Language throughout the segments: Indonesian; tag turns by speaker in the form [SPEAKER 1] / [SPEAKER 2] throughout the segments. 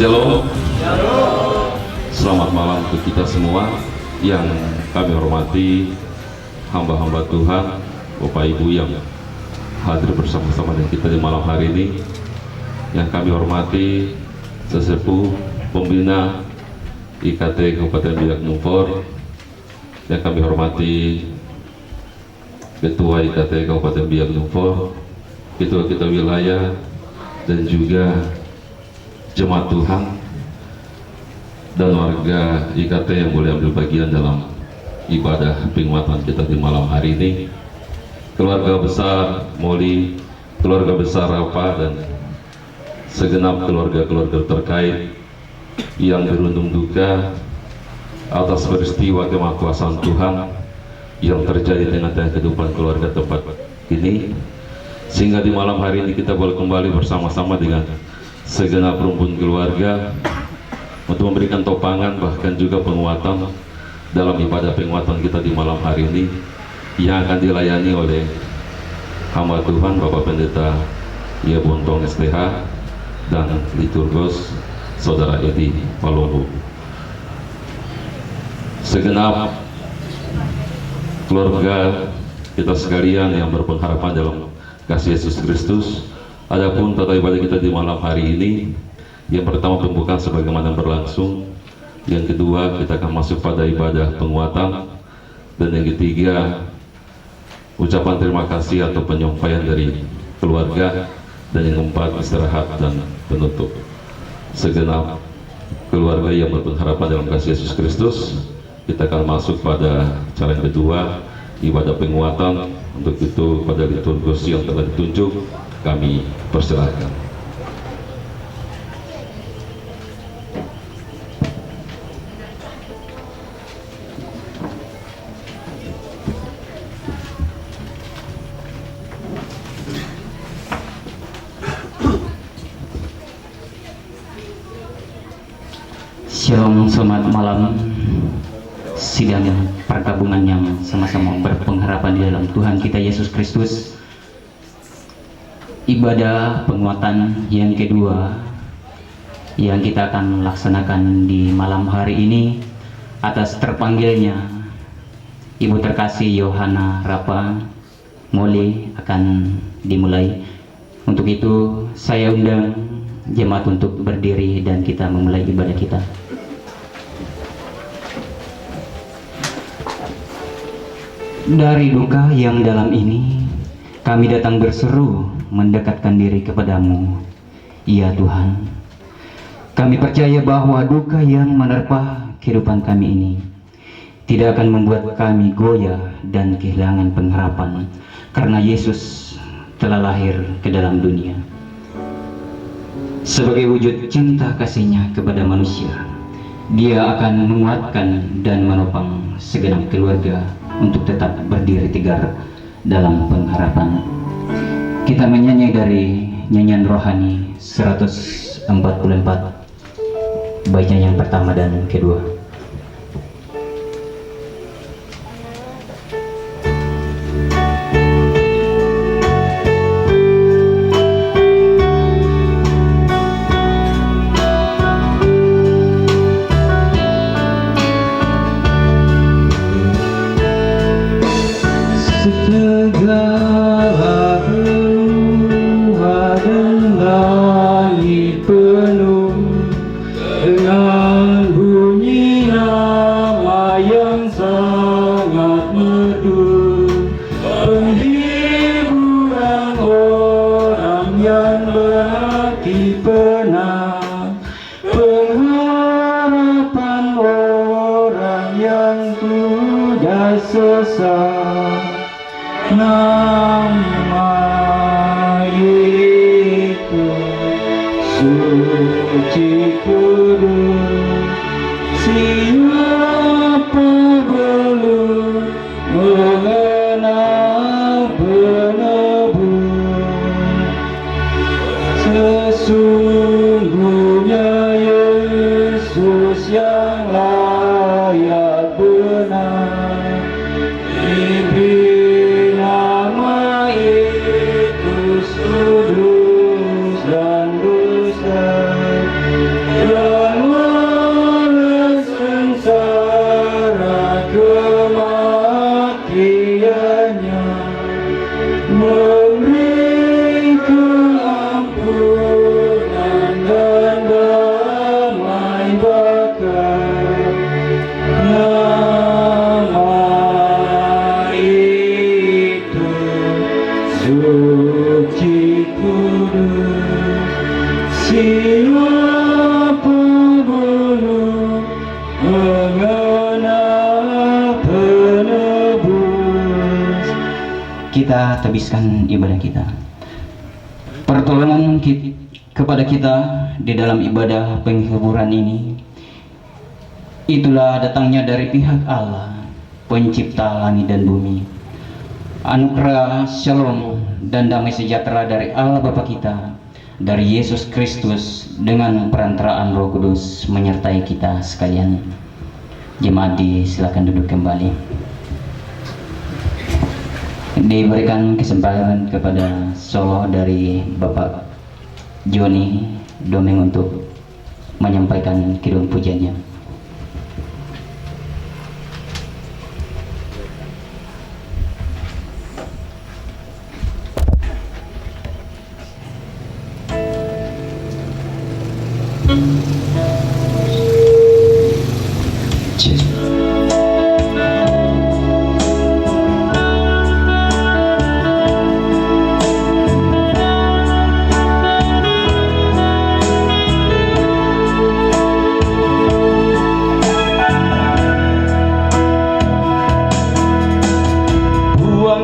[SPEAKER 1] Shalom. Selamat malam untuk kita semua yang kami hormati, hamba-hamba Tuhan, Bapak Ibu yang hadir bersama-sama dengan kita di malam hari ini. Yang kami hormati sesepuh pembina IKT Kabupaten Biak Numfor, yang kami hormati Ketua IKT Kabupaten Biak Numfor, Ketua wilayah, dan juga jemaat Tuhan dan warga IKT yang boleh ambil bagian dalam ibadah penguatan kita di malam hari ini. Keluarga besar Moli, keluarga besar Rafa, dan segenap keluarga-keluarga terkait yang berundung duka atas peristiwa kemahakuasaan Tuhan yang terjadi di tengah-tengah kehidupan keluarga tempat ini, sehingga di malam hari ini kita boleh kembali bersama-sama dengan segenap rumpun keluarga untuk memberikan topangan bahkan juga penguatan dalam ibadah penguatan kita di malam hari ini yang akan dilayani oleh hamba Tuhan Bapak Pendeta Ia Bontong STH dan liturgos Saudara Edi Palombo. Segenap keluarga kita sekalian yang berpengharapan dalam kasih Yesus Kristus, adapun tata ibadah kita di malam hari ini, yang pertama pembukaan sebagaimana berlangsung, yang kedua kita akan masuk pada ibadah penguatan, dan yang ketiga ucapan terima kasih atau penyampaian dari keluarga, dan yang keempat istirahat dan penutup. Segenap keluarga yang berpengharapan dalam kasih Yesus Kristus, kita akan masuk pada cara yang kedua, ibadah penguatan. Untuk itu pada liturgus yang telah ditunjuk kami persilahkan.
[SPEAKER 2] Shalom, selamat malam sidang pergabungan yang sama-sama berpengharapan di dalam Tuhan kita Yesus Kristus. Ibadah penguatan yang kedua yang kita akan laksanakan di malam hari ini atas terpanggilnya Ibu terkasih Yohana Rapa Moli akan dimulai. Untuk itu saya undang jemaat untuk berdiri dan kita memulai ibadah kita. Dari duka yang dalam ini, kami datang berseru mendekatkan diri kepadamu, ya Tuhan. Kami percaya bahwa duka yang menerpa kehidupan kami ini tidak akan membuat kami goyah dan kehilangan pengharapan, karena Yesus telah lahir ke dalam dunia. Sebagai wujud cinta kasih-Nya kepada manusia, Dia akan menguatkan dan menopang segenap keluarga untuk tetap berdiri tegar dalam pengharapan. Kita menyanyi dari nyanyian rohani 144, baiknya yang pertama dan kedua.
[SPEAKER 3] Diberi nama
[SPEAKER 2] memberi keampunan dan damai berkat. Nama itu suci kudus, siapa belum mengenal penebus. Kita habiskan ibadah kita. Pertolongan kepada kita di dalam ibadah penghiburan ini, itulah datangnya dari pihak Allah, pencipta langit dan bumi. Anugerah, shalom, dan damai sejahtera dari Allah Bapa kita, dari Yesus Kristus dengan perantaraan Roh Kudus menyertai kita sekalian. Jemaat silakan duduk kembali. Diberikan kesempatan kepada solo dari Bapak Joni Domeng untuk menyampaikan kidung pujiannya.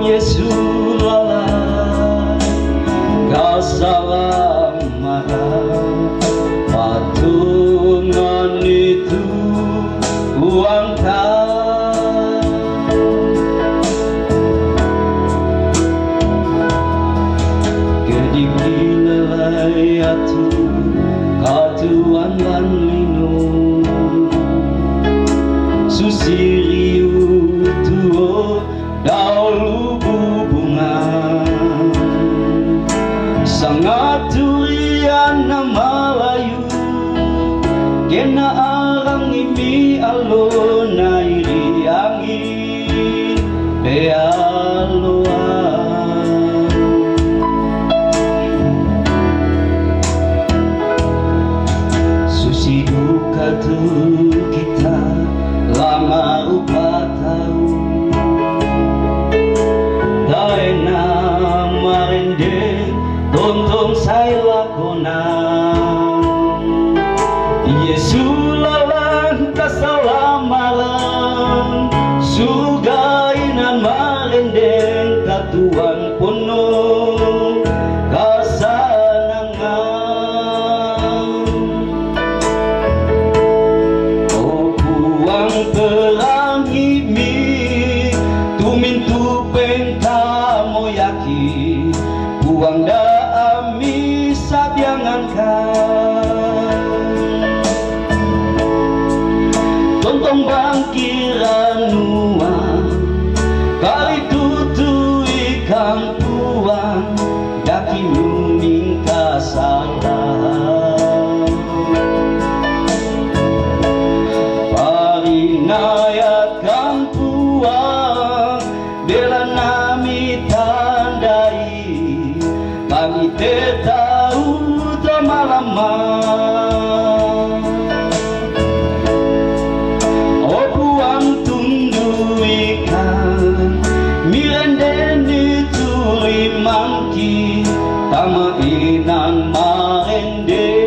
[SPEAKER 2] Yesus lalai kasalah marah, patungan itu uangkan. Kedikilai atu katuan lan lino, susiriu tuo daulu hubungan, sangat durian nama layu, kena arang imi alona iri angin bealoan. Susi duka tu kita lama rupa tahu, daena marende tontong saya lakonan. Yesus lalang kasalamaran, surga inan marende katuan penuh kasanangan. Oh puang pelangi mi tumintu penta moyaki, puang da ami sabiangankan. Tontong bangkiran nuang kali tutu ikan puang daki muming kasalah. Parinayatkan puang bela nami tandai, kami tahu malam-malam. Oh puang tundu ikan mirendeni turi mangki tama inan marende.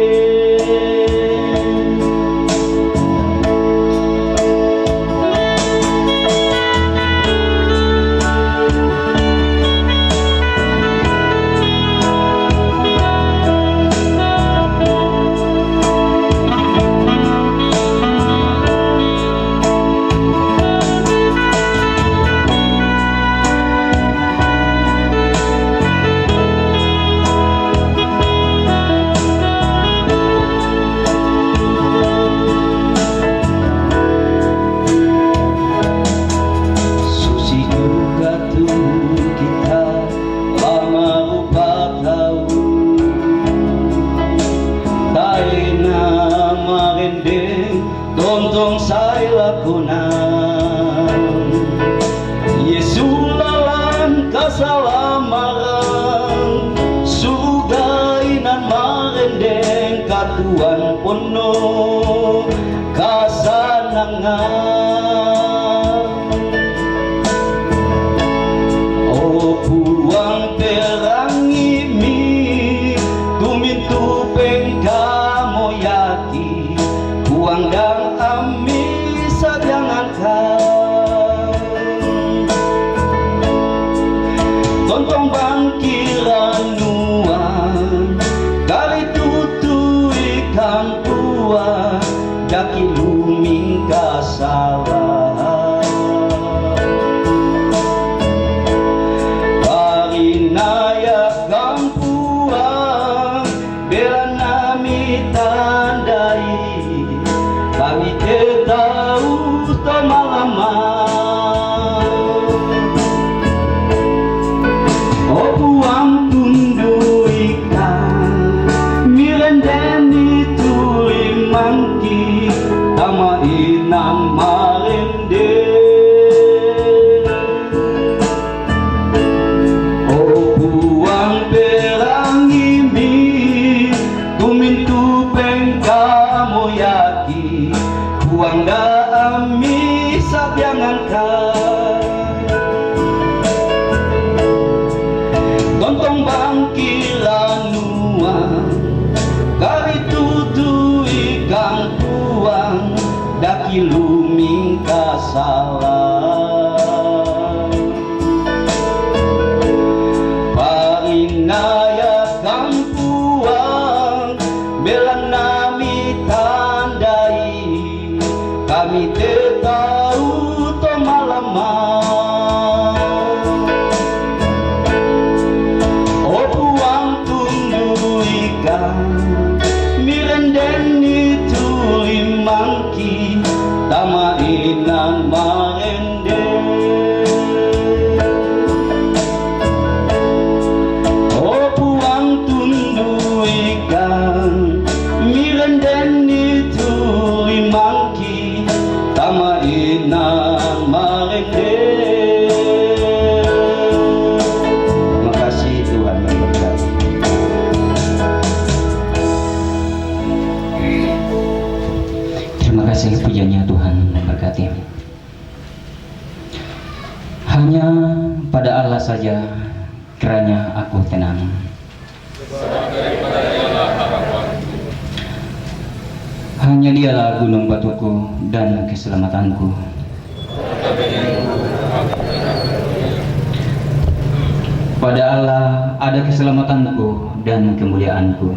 [SPEAKER 2] Tontong saya lakonan, Yesus lalang kasalamaran. Tontong bangkiran nuan kali tutu ikan puan daki luming kasalah parinaya kampuan bela nami tandai kami tahu to malaman Opuang tundu ikan mirendeni tuli mangki tama inang marende Opuang perangi mi kumintu pengka moyaki puang da ami sabyangan ka Tontong bangkiran nuan kari tutu ikan puang daki luming kasalah parinaya kampuang bela nami tandai kami tahu to malaman mirendeni tuli mangki tama inang marende Opuang tundu ikan mirendeni tuli mangki tama inang marende Makasih Tuhan memberkati. Terima kasih pujiannya Tuhan memberkati. Hanya pada Allah saja kiranya aku tenang. Hanya Dialah gunung batuku dan keselamatanku. Pada Allah ada keselamatanku dan kemuliaanku.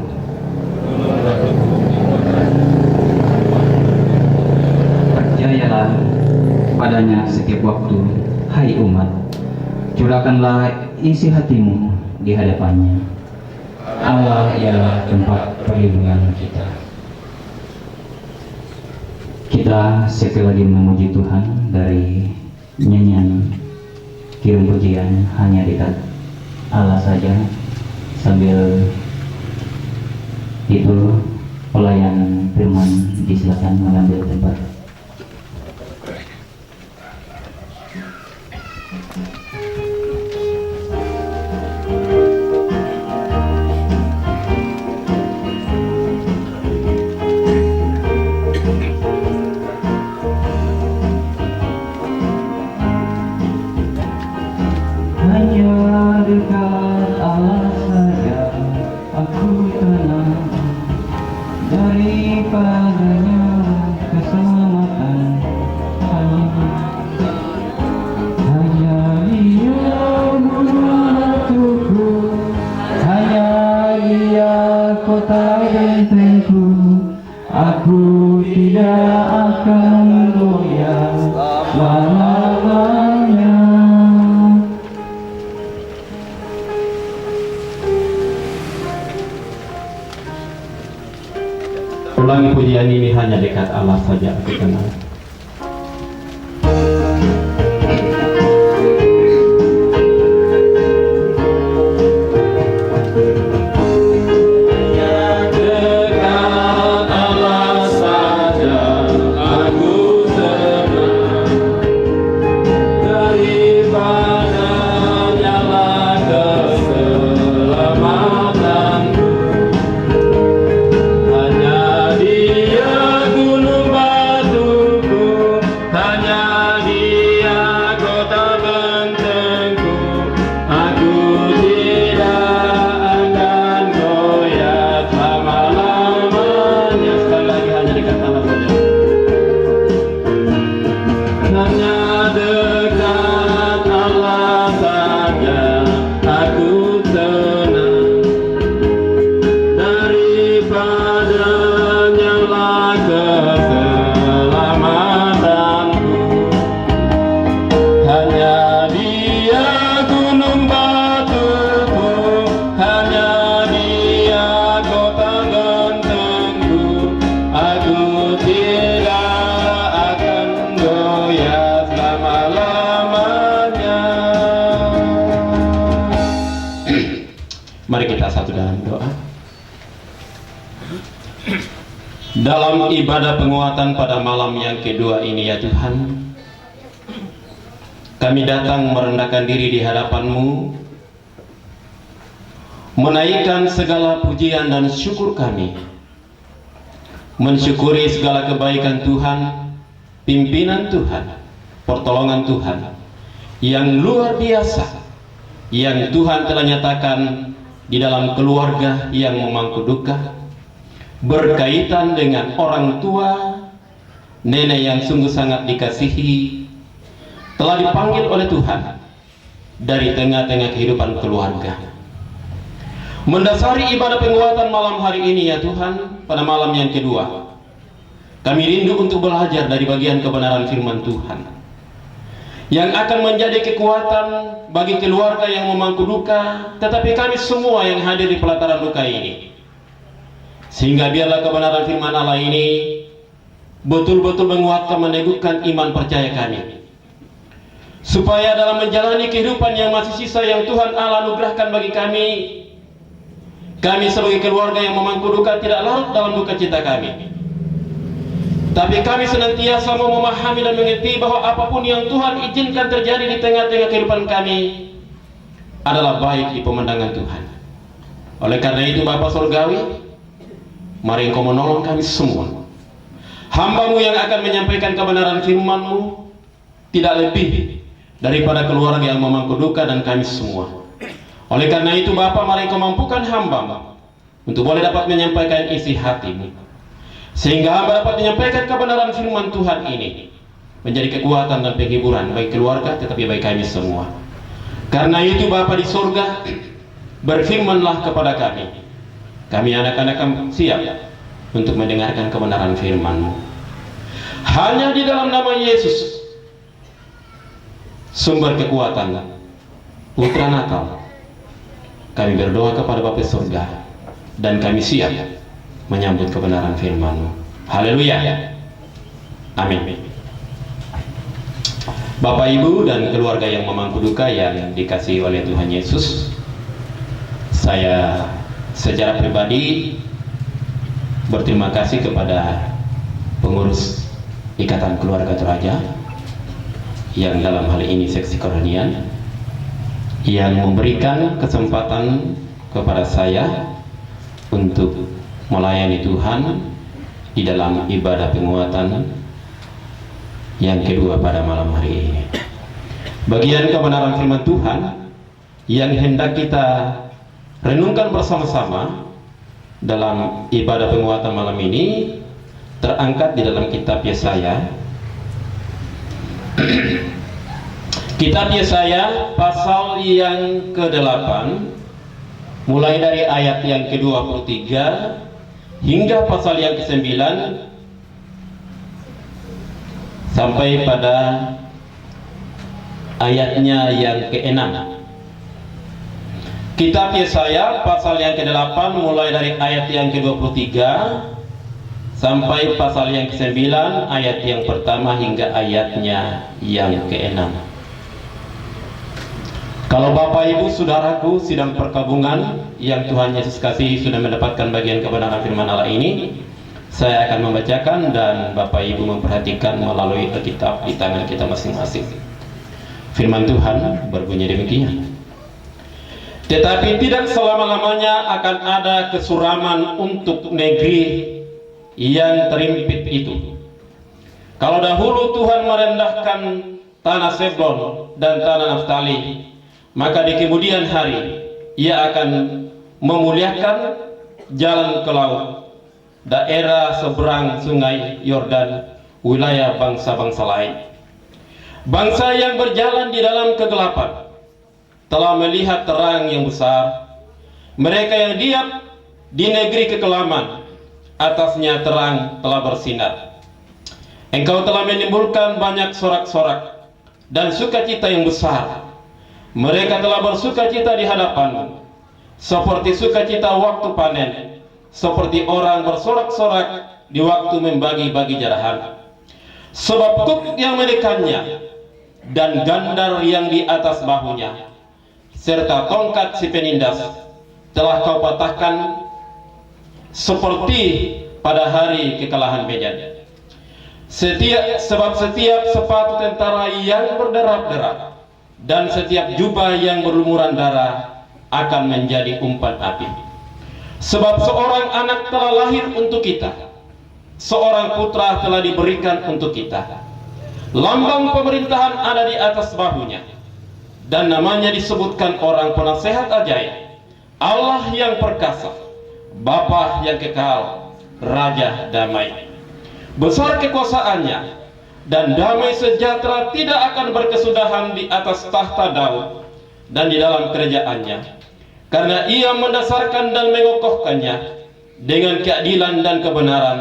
[SPEAKER 2] Percayalah padanya setiap waktu, hai umat. Curahkanlah isi hatimu di hadapannya. Allah ialah tempat perlindungan kita. Kita sekali lagi memuji Tuhan dari nyanyian kirim pujian hanya dekat Allah saja. Sambil itu pelayan firman disilakan mengambil tempat. Hanya dekat Allah saja aku tenang, daripadanya keselamatan hanya Dia menatuku, hanya Dia kota bentengku. Aku tidak akan goyah selama-lamanya.
[SPEAKER 3] Ulangi pujian ini, hanya dekat Allah saja aku kenal.
[SPEAKER 4] Gunung batu
[SPEAKER 1] aku tenang daripada nyala keselamatanku. Hanya Dia gunung batuku, hanya Dia kota gentengku. Aku tidak akan goyah selama-lamanya. Mari kita satu dalam doa. Dalam ibadah penguatan pada malam yang kedua ini ya Tuhan, kami datang merendahkan diri di hadapan-Mu, menaikkan segala pujian dan syukur kami, mensyukuri segala kebaikan Tuhan, pimpinan Tuhan, pertolongan Tuhan yang luar biasa, yang Tuhan telah nyatakan di dalam keluarga yang memangku duka, berkaitan dengan orang tua, nenek yang sungguh sangat dikasihi, telah dipanggil oleh Tuhan dari tengah-tengah kehidupan keluarga. Mendasari ibadah penguatan malam hari ini ya Tuhan, pada malam yang kedua, kami rindu untuk belajar dari bagian kebenaran firman Tuhan yang akan menjadi kekuatan bagi keluarga yang memangku duka, tetapi kami semua yang hadir di pelataran duka ini. Sehingga biarlah kebenaran firman Allah ini betul-betul menguatkan, meneguhkan iman percaya kami, supaya dalam menjalani kehidupan yang masih sisa yang Tuhan Allah anugerahkan bagi kami sebagai keluarga yang memangku duka tidak larut dalam duka cita kami, tapi kami senantiasa mau memahami dan mengerti bahwa apapun yang Tuhan izinkan terjadi di tengah-tengah kehidupan kami adalah baik di pemandangan Tuhan. Oleh karena itu Bapa Surgawi, mari Engkau menolong kami semua, hamba-Mu yang akan menyampaikan kebenaran firman-Mu, tidak lebih daripada keluarga yang memangku duka dan kami semua. Oleh karena itu Bapa, mari Engkau mampukan hamba-Mu untuk boleh dapat menyampaikan isi hati-Mu, sehingga hamba dapat menyampaikan kebenaran firman Tuhan ini menjadi kekuatan dan penghiburan bagi keluarga, tetapi bagi kami semua. Karena itu Bapa di surga, berfirmanlah kepada kami. Kami anak-anak siap untuk mendengarkan kebenaran firman-Mu. Hanya di dalam nama Yesus, sumber kekuatan, Putra Natal, kami berdoa kepada Bapa surga, dan kami siap menyambut kebenaran firman-Mu. Haleluya. Amin. Bapak, Ibu, dan keluarga yang memangku duka yang dikasihi oleh Tuhan Yesus, saya secara pribadi berterima kasih kepada pengurus Ikatan Keluarga Toraja yang dalam hal ini seksi kerohanian yang memberikan kesempatan kepada saya untuk melayani Tuhan di dalam ibadah penguatan yang kedua pada malam hari ini. Bagian kebenaran firman Tuhan yang hendak kita renungkan bersama-sama dalam ibadah penguatan malam ini terangkat di dalam kitab Yesaya. Kitab Yesaya pasal yang ke-8 mulai dari ayat yang ke-23 hingga pasal yang ke-9 sampai pada ayatnya yang ke-6. Kitab Yesaya pasal yang ke-8 mulai dari ayat yang ke-23 sampai pasal yang ke-9 ayat yang pertama hingga ayatnya yang ke-6. Kalau Bapak Ibu Saudaraku sidang perkabungan yang Tuhan Yesus kasihi sudah mendapatkan bagian kebenaran firman Allah ini, saya akan membacakan dan Bapak Ibu memperhatikan melalui Alkitab di tangan kita masing-masing. Firman Tuhan berbunyi demikian. Tetapi tidak selama-lamanya akan ada kesuraman untuk negeri yang terimpit itu. Kalau dahulu Tuhan merendahkan tanah Sebulon dan tanah Naftali, maka di kemudian hari Ia akan memuliakan jalan ke laut, daerah seberang sungai Yordan, wilayah bangsa-bangsa lain. Bangsa yang berjalan di dalam kegelapan
[SPEAKER 4] telah melihat terang yang besar. Mereka yang diam di negeri kekelaman, atasnya terang telah bersinar. Engkau telah menimbulkan banyak sorak-sorak dan sukacita yang besar. Mereka telah bersukacita di hadapanmu, seperti sukacita waktu panen, seperti orang bersorak-sorak di waktu membagi-bagi jarahan. Sebab kuk yang menekannya dan gandar yang di atas bahunya, serta tongkat si penindas telah kau patahkan seperti pada hari kekalahan Medan. Sebab setiap sepatu tentara yang berderak-derak dan setiap jubah yang berlumuran darah akan menjadi umpan api. Sebab seorang anak telah lahir untuk kita, seorang putra telah diberikan untuk kita. Lambang pemerintahan ada di atas bahunya, dan namanya disebutkan orang penasehat ajaib, Allah yang perkasa, Bapa yang kekal, Raja damai. Besar kekuasaannya, dan damai sejahtera tidak akan berkesudahan di atas tahta Daud dan di dalam kerajaannya, karena ia mendasarkan dan mengokohkannya dengan keadilan dan kebenaran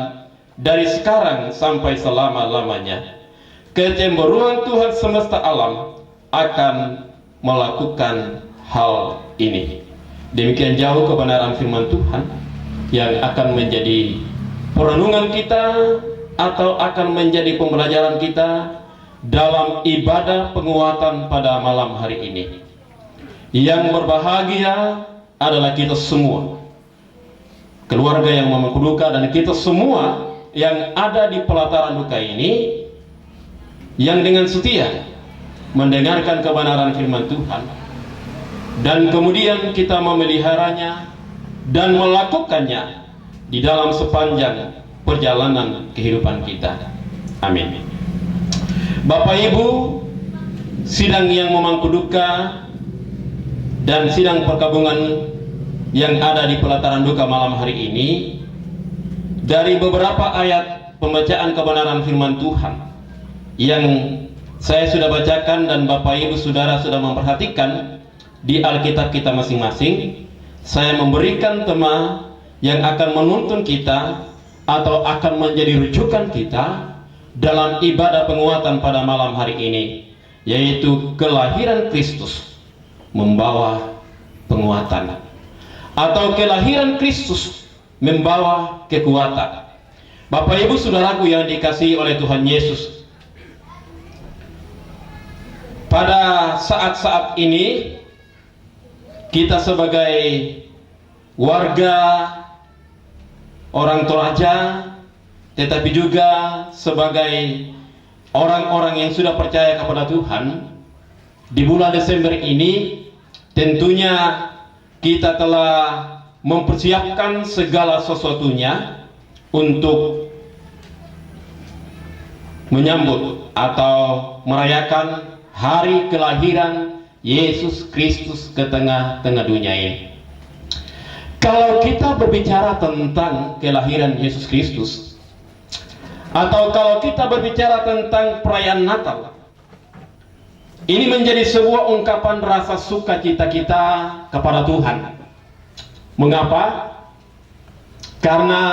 [SPEAKER 4] dari sekarang sampai selama-lamanya. Kecemburuan Tuhan semesta alam akan melakukan hal ini. Demikian jauh kebenaran firman Tuhan yang akan menjadi perenungan kita atau akan menjadi pembelajaran kita dalam ibadah penguatan pada malam hari ini. Yang berbahagia adalah kita semua, keluarga yang memangku duka, dan kita semua yang ada di pelataran duka ini, yang dengan setia mendengarkan kebenaran firman Tuhan, dan kemudian kita memeliharanya dan melakukannya di dalam sepanjang perjalanan kehidupan kita. Amin. Bapak Ibu, sidang yang memangku duka dan sidang perkabungan yang ada di pelataran duka malam hari ini, dari beberapa ayat pembacaan kebenaran firman Tuhan yang saya sudah bacakan dan Bapak Ibu Saudara sudah memperhatikan di Alkitab kita masing-masing, saya memberikan tema yang akan menuntun kita atau akan menjadi rujukan kita dalam ibadah penguatan pada malam hari ini, yaitu kelahiran Kristus membawa penguatan, atau kelahiran Kristus membawa kekuatan. Bapak Ibu Saudaraku yang dikasihi oleh Tuhan Yesus, pada saat-saat ini kita sebagai warga orang Toraja, tetapi juga sebagai orang-orang yang sudah percaya kepada Tuhan, di bulan Desember ini tentunya kita telah mempersiapkan segala sesuatunya untuk menyambut atau merayakan hari kelahiran Yesus Kristus ke tengah-tengah dunia ini. Kalau kita berbicara tentang kelahiran Yesus Kristus, atau kalau kita berbicara tentang perayaan Natal, ini menjadi sebuah ungkapan rasa sukacita kita kepada Tuhan. Mengapa? Karena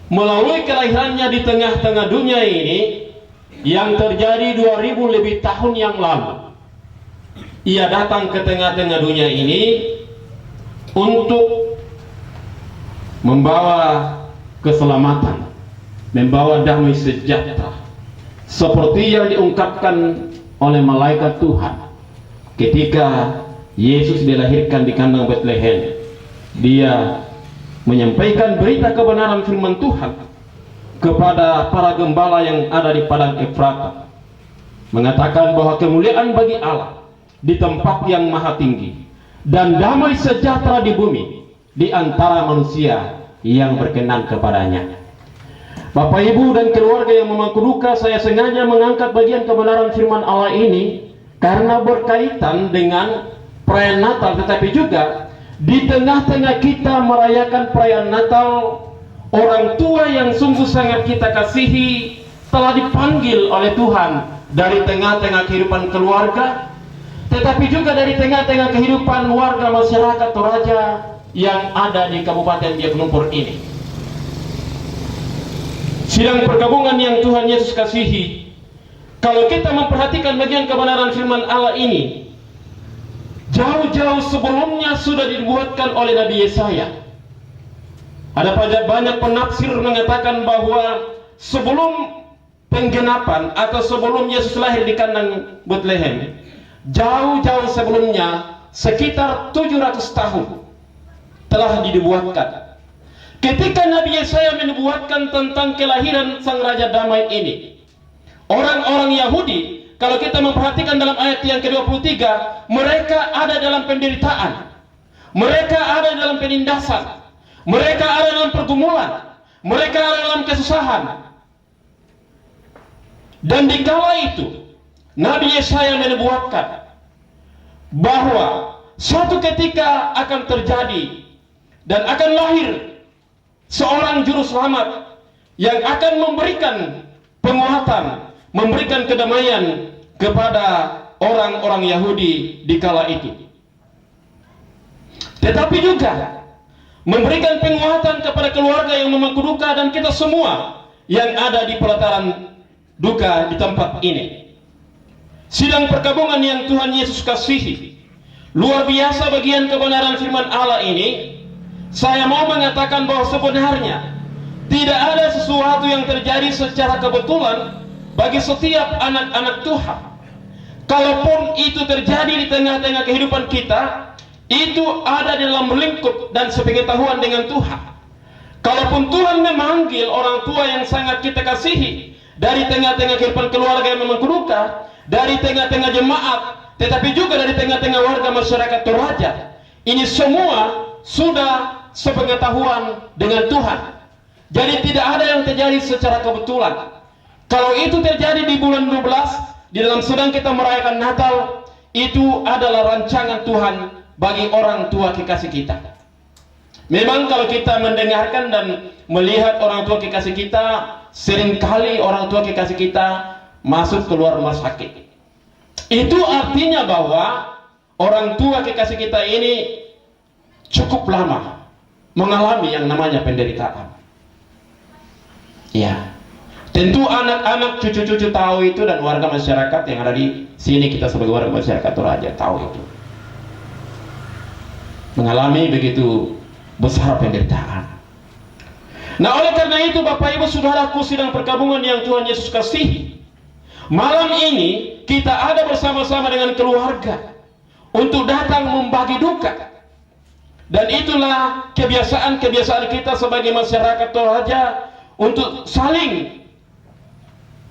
[SPEAKER 4] melalui kelahirannya di tengah-tengah dunia ini, yang terjadi 2000 lebih tahun yang lalu, ia datang ke tengah-tengah dunia ini untuk membawa keselamatan, membawa damai sejahtera, seperti yang diungkapkan oleh malaikat Tuhan ketika Yesus dilahirkan di kandang Bethlehem. Dia menyampaikan berita kebenaran firman Tuhan kepada para gembala yang ada di padang Efrata, mengatakan bahwa kemuliaan bagi Allah di tempat yang maha tinggi dan damai sejahtera di bumi di antara manusia yang berkenan kepadanya. Bapak Ibu dan keluarga yang memangku duka, saya sengaja mengangkat bagian kebenaran firman Allah ini karena berkaitan dengan perayaan Natal, tetapi juga di tengah-tengah kita merayakan perayaan Natal, orang tua yang sungguh sangat kita kasihi telah dipanggil oleh Tuhan dari tengah-tengah kehidupan keluarga, tetapi juga dari tengah-tengah kehidupan warga masyarakat Toraja yang ada di Kabupaten Biak Numfor ini. Sidang pergabungan yang Tuhan Yesus kasihi, kalau kita memperhatikan bagian kebenaran firman Allah ini, jauh-jauh sebelumnya sudah dibuatkan oleh Nabi Yesaya. Ada banyak penafsir mengatakan bahwa sebelum penggenapan atau sebelum Yesus lahir di kandang Bethlehem, jauh-jauh sebelumnya, sekitar 700 tahun telah dibuatkan. Ketika Nabi Yesaya menubuatkan tentang kelahiran Sang Raja Damai ini, orang-orang Yahudi, kalau kita memperhatikan dalam ayat yang ke-23, mereka ada dalam penderitaan, mereka ada dalam penindasan, mereka ada dalam pergumulan, mereka ada dalam kesusahan. Dan di kala itu Nabi Yesaya menubuatkan bahwa suatu ketika akan terjadi dan akan lahir seorang juru selamat yang akan memberikan penguatan, memberikan kedamaian kepada orang-orang Yahudi di kala itu. Tetapi juga memberikan penguatan kepada keluarga yang memangku duka dan kita semua yang ada di pelataran duka di tempat ini. Sidang pergabungan yang Tuhan Yesus kasihi, luar biasa bagian kebenaran firman Allah ini. Saya mau mengatakan bahwa sebenarnya tidak ada sesuatu yang terjadi secara kebetulan bagi setiap anak-anak Tuhan. Kalaupun itu terjadi di tengah-tengah kehidupan kita, itu ada di dalam lingkup dan sepengetahuan dengan Tuhan. Kalaupun Tuhan memanggil orang tua yang sangat kita kasihi dari tengah-tengah kehidupan keluarga yang memang duka, dari tengah-tengah jemaat, tetapi juga dari tengah-tengah warga masyarakat Toraja, ini semua sudah sepengetahuan dengan Tuhan. Jadi tidak ada yang terjadi secara kebetulan. Kalau itu terjadi di bulan 12, di dalam sedang kita merayakan Natal, itu adalah rancangan Tuhan bagi orang tua kekasih kita. Memang kalau kita mendengarkan dan melihat orang tua kekasih kita, seringkali orang tua kekasih kita masuk keluar rumah sakit. Itu artinya bahwa orang tua kekasih kita ini cukup lama mengalami yang namanya penderitaan. Ya, tentu anak-anak, cucu-cucu tahu itu, dan warga masyarakat yang ada di sini, kita sebagai warga masyarakat Toraja tahu itu. Mengalami begitu besar penderitaan. Nah, oleh karena itu Bapak Ibu Saudaraku sidang pergabungan yang Tuhan Yesus kasihi, malam ini kita ada bersama-sama dengan keluarga untuk datang membagi duka. Dan itulah kebiasaan-kebiasaan kita sebagai masyarakat Toraja untuk saling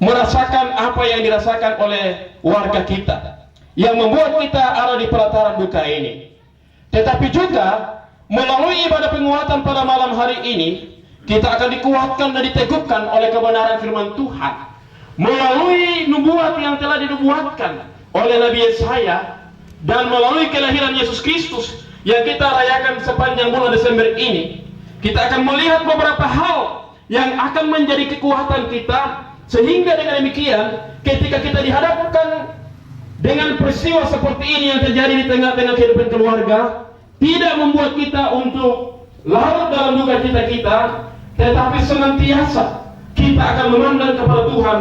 [SPEAKER 4] merasakan apa yang dirasakan oleh warga kita, yang membuat kita ada di pelataran duka ini. Tetapi juga melalui ibadah penguatan pada malam hari ini, kita akan dikuatkan dan diteguhkan oleh kebenaran firman Tuhan melalui nubuat yang telah dinubuatkan oleh Nabi Yesaya dan melalui kelahiran Yesus Kristus yang kita rayakan sepanjang bulan Desember ini. Kita akan melihat beberapa hal yang akan menjadi kekuatan kita, sehingga dengan demikian ketika kita dihadapkan dengan peristiwa seperti ini yang terjadi di tengah-tengah kehidupan keluarga, tidak membuat kita untuk larut dalam duka cita kita, tetapi senantiasa kita akan memandang kepada Tuhan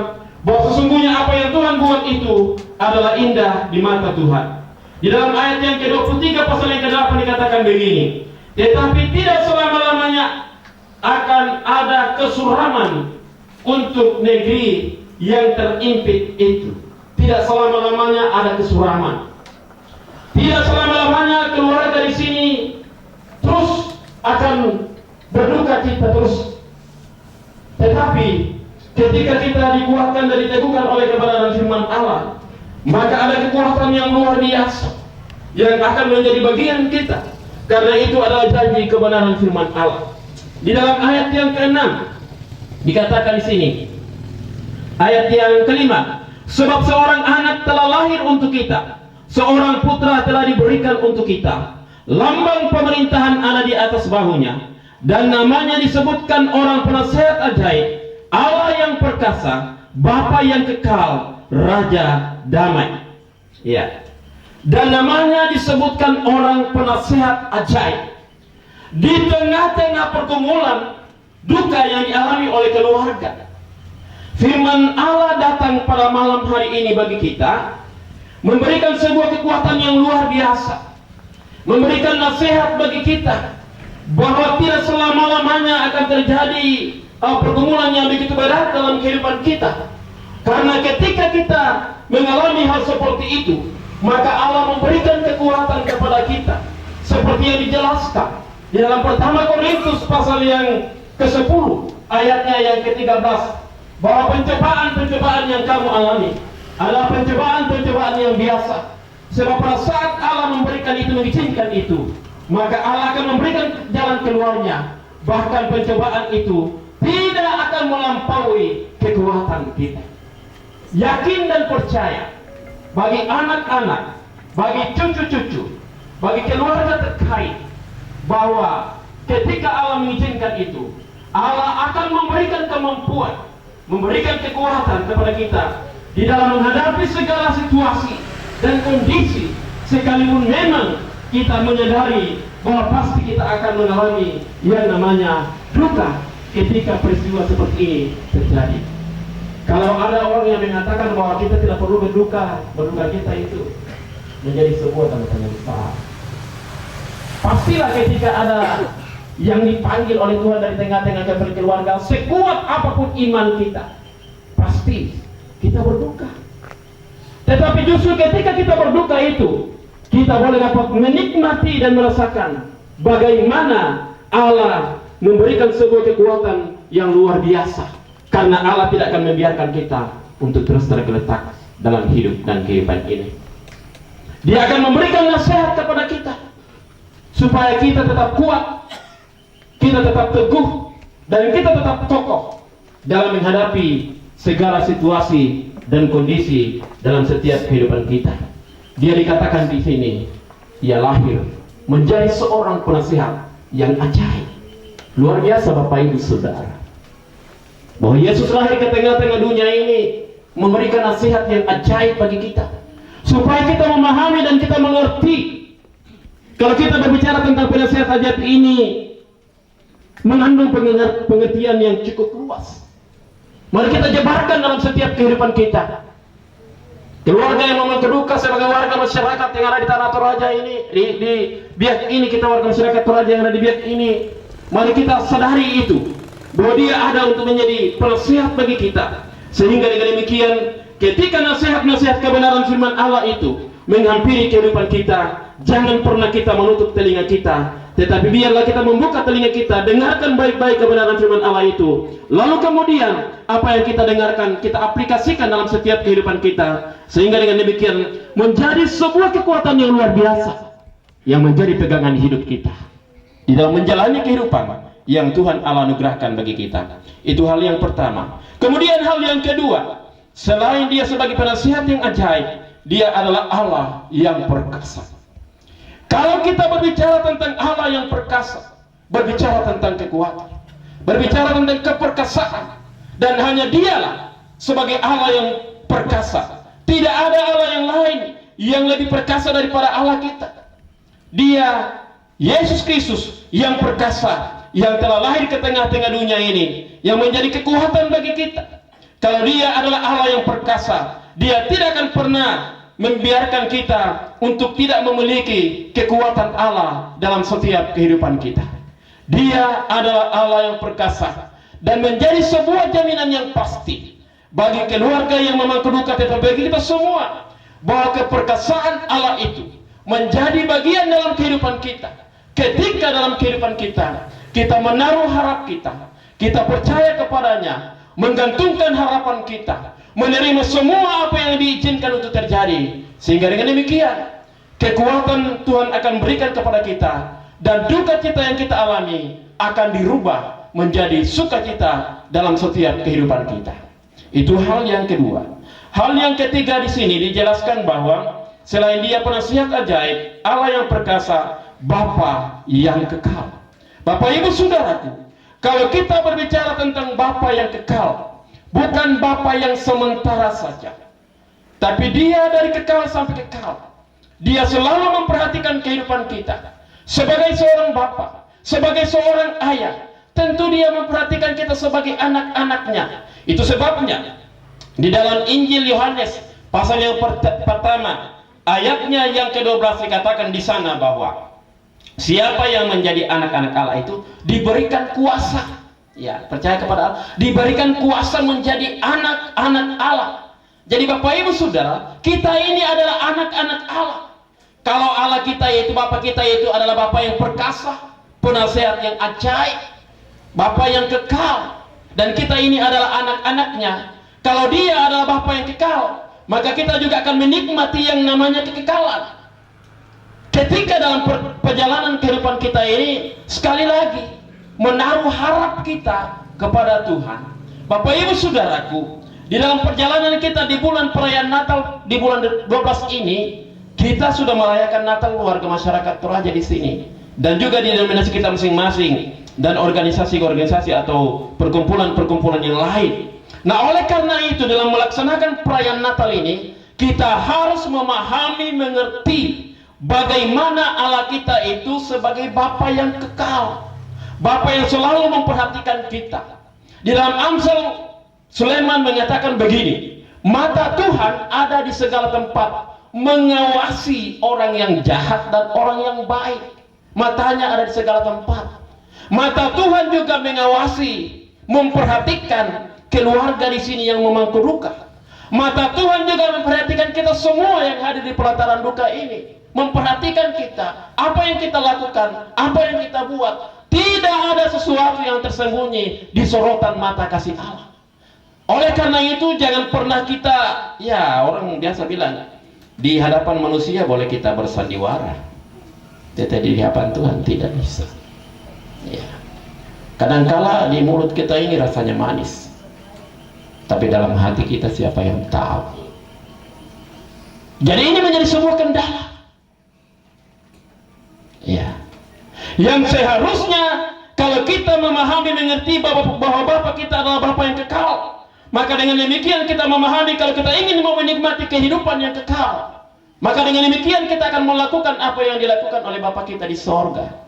[SPEAKER 4] bahwa sesungguhnya apa yang Tuhan buat itu adalah indah di mata Tuhan. Di dalam ayat yang ke-23 pasal yang ke-8 dikatakan begini, tetapi tidak selama-lamanya akan ada kesuraman untuk negeri yang terimpit itu. Tidak selama-lamanya ada kesuraman. Tidak selama-lamanya keluarga di sini terus akan berduka cita terus. Tetapi ketika kita dikuatkan dan diteguhkan oleh kebenaran firman Allah, maka ada kekuatan yang luar biasa yang akan menjadi bagian kita. Karena itu adalah janji kebenaran firman Allah. Di dalam ayat yang ke-6 dikatakan di sini, ayat yang ke-5, sebab seorang anak telah lahir untuk kita, seorang putra telah diberikan untuk kita, lambang pemerintahan ada di atas bahunya, dan namanya disebutkan orang penasehat ajaib, Allah yang perkasa, Bapa yang kekal, Raja damai. Ya. dan namanya disebutkan orang penasihat ajaib. Di tengah-tengah pergumulan duka yang dialami oleh keluarga, firman Allah datang pada malam hari ini bagi kita, memberikan sebuah kekuatan yang luar biasa, memberikan nasihat bagi kita bahwa tidak selama-lamanya akan terjadi pergumulan yang begitu berat dalam kehidupan kita. Karena ketika kita mengalami hal seperti itu, maka Allah memberikan kekuatan kepada kita, seperti yang dijelaskan di dalam pertama Korintus pasal yang ke-10 ayatnya yang ke-13, bahwa pencobaan-pencobaan yang kamu alami adalah pencobaan-pencobaan yang biasa. Sebab pada saat Allah memberikan itu, mengizinkan itu, maka Allah akan memberikan jalan keluarnya. Bahkan pencobaan itu tidak akan melampaui kekuatan kita. Yakin dan percaya bagi anak-anak, bagi cucu-cucu, bagi keluarga terkait, bahwa ketika Allah mengizinkan itu, Allah akan memberikan kemampuan, memberikan kekuatan kepada kita di dalam menghadapi segala situasi dan kondisi, sekalipun memang kita menyadari bahwa pasti kita akan mengalami yang namanya duka ketika peristiwa seperti ini terjadi. Kalau ada orang yang mengatakan bahwa kita tidak perlu berduka kita itu menjadi sebuah tanda tanya besar. Pastilah ketika ada yang dipanggil oleh Tuhan dari tengah-tengah keluarga, sekuat apapun iman kita, pasti kita berduka. Tetapi justru ketika kita berduka itu, kita boleh dapat menikmati dan merasakan bagaimana Allah memberikan sebuah kekuatan yang luar biasa. Karena Allah tidak akan membiarkan kita untuk terus tergeletak dalam hidup dan kehidupan ini. Dia akan memberikan nasihat kepada kita supaya kita tetap kuat, kita tetap teguh, dan kita tetap kokoh dalam menghadapi segala situasi dan kondisi dalam setiap kehidupan kita. Dia dikatakan di sini, ia lahir menjadi seorang penasihat yang ajaib. Luar biasa Bapak Ibu Saudara, bahwa Yesus lahir ke tengah-tengah dunia ini memberikan nasihat yang ajaib bagi kita, supaya kita memahami dan kita mengerti. Kalau kita berbicara tentang penasihat ajaib ini, mengandung pengertian yang cukup luas. Mari kita jabarkan dalam setiap kehidupan kita. Keluarga yang memang keduka sebagai warga masyarakat yang ada di Tanah Toraja ini, di Biak ini, kita warga masyarakat Toraja yang ada di Biak ini, mari kita sadari itu, bahwa dia ada untuk menjadi penasihat bagi kita. Sehingga dengan demikian, ketika nasihat-nasihat kebenaran firman Allah itu menghampiri kehidupan kita, jangan pernah kita menutup telinga kita, tetapi biarlah kita membuka telinga kita, dengarkan baik-baik kebenaran firman Allah itu. Lalu kemudian apa yang kita dengarkan kita aplikasikan dalam setiap kehidupan kita, sehingga dengan demikian menjadi sebuah kekuatan yang luar biasa yang menjadi pegangan hidup kita di dalam menjalani kehidupan yang Tuhan Allah anugerahkan bagi kita. Itu hal yang pertama. Kemudian hal yang kedua, selain dia sebagai penasihat yang ajaib, dia adalah Allah yang perkasa. Kalau kita berbicara tentang Allah yang perkasa, berbicara tentang kekuatan, berbicara tentang keperkasaan, dan hanya dialah sebagai Allah yang perkasa. Tidak ada Allah yang lain yang lebih perkasa daripada Allah kita. Dia, Yesus Kristus yang perkasa, yang telah lahir ke tengah-tengah dunia ini, yang menjadi kekuatan bagi kita. Kalau dia adalah Allah yang perkasa, dia tidak akan pernah membiarkan kita untuk tidak memiliki kekuatan Allah dalam setiap kehidupan kita. Dia adalah Allah yang perkasa dan menjadi sebuah jaminan yang pasti bagi keluarga yang memang keduka, tetapi bagi kita semua, bahwa keperkasaan Allah itu menjadi bagian dalam kehidupan kita. Ketika dalam kehidupan kita, kita menaruh harap kita, kita percaya kepadanya, menggantungkan harapan kita, menerima semua apa yang diizinkan untuk terjadi, sehingga dengan demikian kekuatan Tuhan akan berikan kepada kita, dan duka cita yang kita alami akan dirubah menjadi sukacita dalam setiap kehidupan kita. Itu hal yang kedua. Hal yang ketiga di sini dijelaskan bahwa selain dia penasihat ajaib, Allah yang perkasa, Bapa yang kekal. Bapak Ibu Saudaraku, kalau kita berbicara tentang Bapa yang kekal, bukan Bapa yang sementara saja, tapi dia dari kekal sampai kekal. Dia selalu memperhatikan kehidupan kita. Sebagai seorang bapak, sebagai seorang ayah, tentu dia memperhatikan kita sebagai anak-anaknya. Itu sebabnya di dalam Injil Yohanes pasal yang pertama ayatnya yang ke-12 dikatakan di sana bahwa siapa yang menjadi anak-anak Allah itu diberikan kuasa. Ya, percaya kepada Allah, diberikan kuasa menjadi anak-anak Allah. Jadi Bapak Ibu Saudara, kita ini adalah anak-anak Allah. Kalau Allah kita yaitu Bapak kita yaitu adalah Bapak yang perkasa, penasehat yang ajaib, Bapak yang kekal, dan kita ini adalah anak-anaknya. Kalau dia adalah Bapak yang kekal, maka kita juga akan menikmati yang namanya kekekalan. Ketika dalam perjalanan kehidupan kita ini, sekali lagi menaruh harap kita kepada Tuhan. Bapak Ibu Saudaraku, di dalam perjalanan kita di bulan perayaan Natal di bulan 12 ini, kita sudah merayakan Natal keluarga masyarakat Toraja di sini, dan juga di denominasi kita masing-masing, dan organisasi-organisasi atau perkumpulan-perkumpulan yang lain. Nah, oleh karena itu dalam melaksanakan perayaan Natal ini, kita harus memahami, mengerti bagaimana Allah kita itu sebagai Bapa yang kekal, Bapa yang selalu memperhatikan kita. Di dalam Amsal, Sulaiman mengatakan begini, mata Tuhan ada di segala tempat, mengawasi orang yang jahat dan orang yang baik. Matanya ada di segala tempat. Mata Tuhan juga mengawasi, memperhatikan keluarga di sini yang memangku duka. Mata Tuhan juga memperhatikan kita semua yang hadir di pelataran duka ini, memperhatikan kita, apa yang kita lakukan, apa yang kita buat. Tidak ada sesuatu yang tersembunyi di sorotan mata kasih Allah. Oleh karena itu jangan pernah kita, ya orang biasa bilang, di hadapan manusia boleh kita bersandiwara, tetapi di hadapan Tuhan tidak bisa. Ya. Kadangkala di mulut kita ini rasanya manis, tapi dalam hati kita siapa yang tahu. Jadi ini menjadi sebuah kendala. Ya. Yang seharusnya kalau kita memahami, mengerti bahwa Bapa kita adalah Bapa yang kekal, maka dengan demikian kita memahami kalau kita ingin mau menikmati kehidupan yang kekal, maka dengan demikian kita akan melakukan apa yang dilakukan oleh Bapa kita di sorga.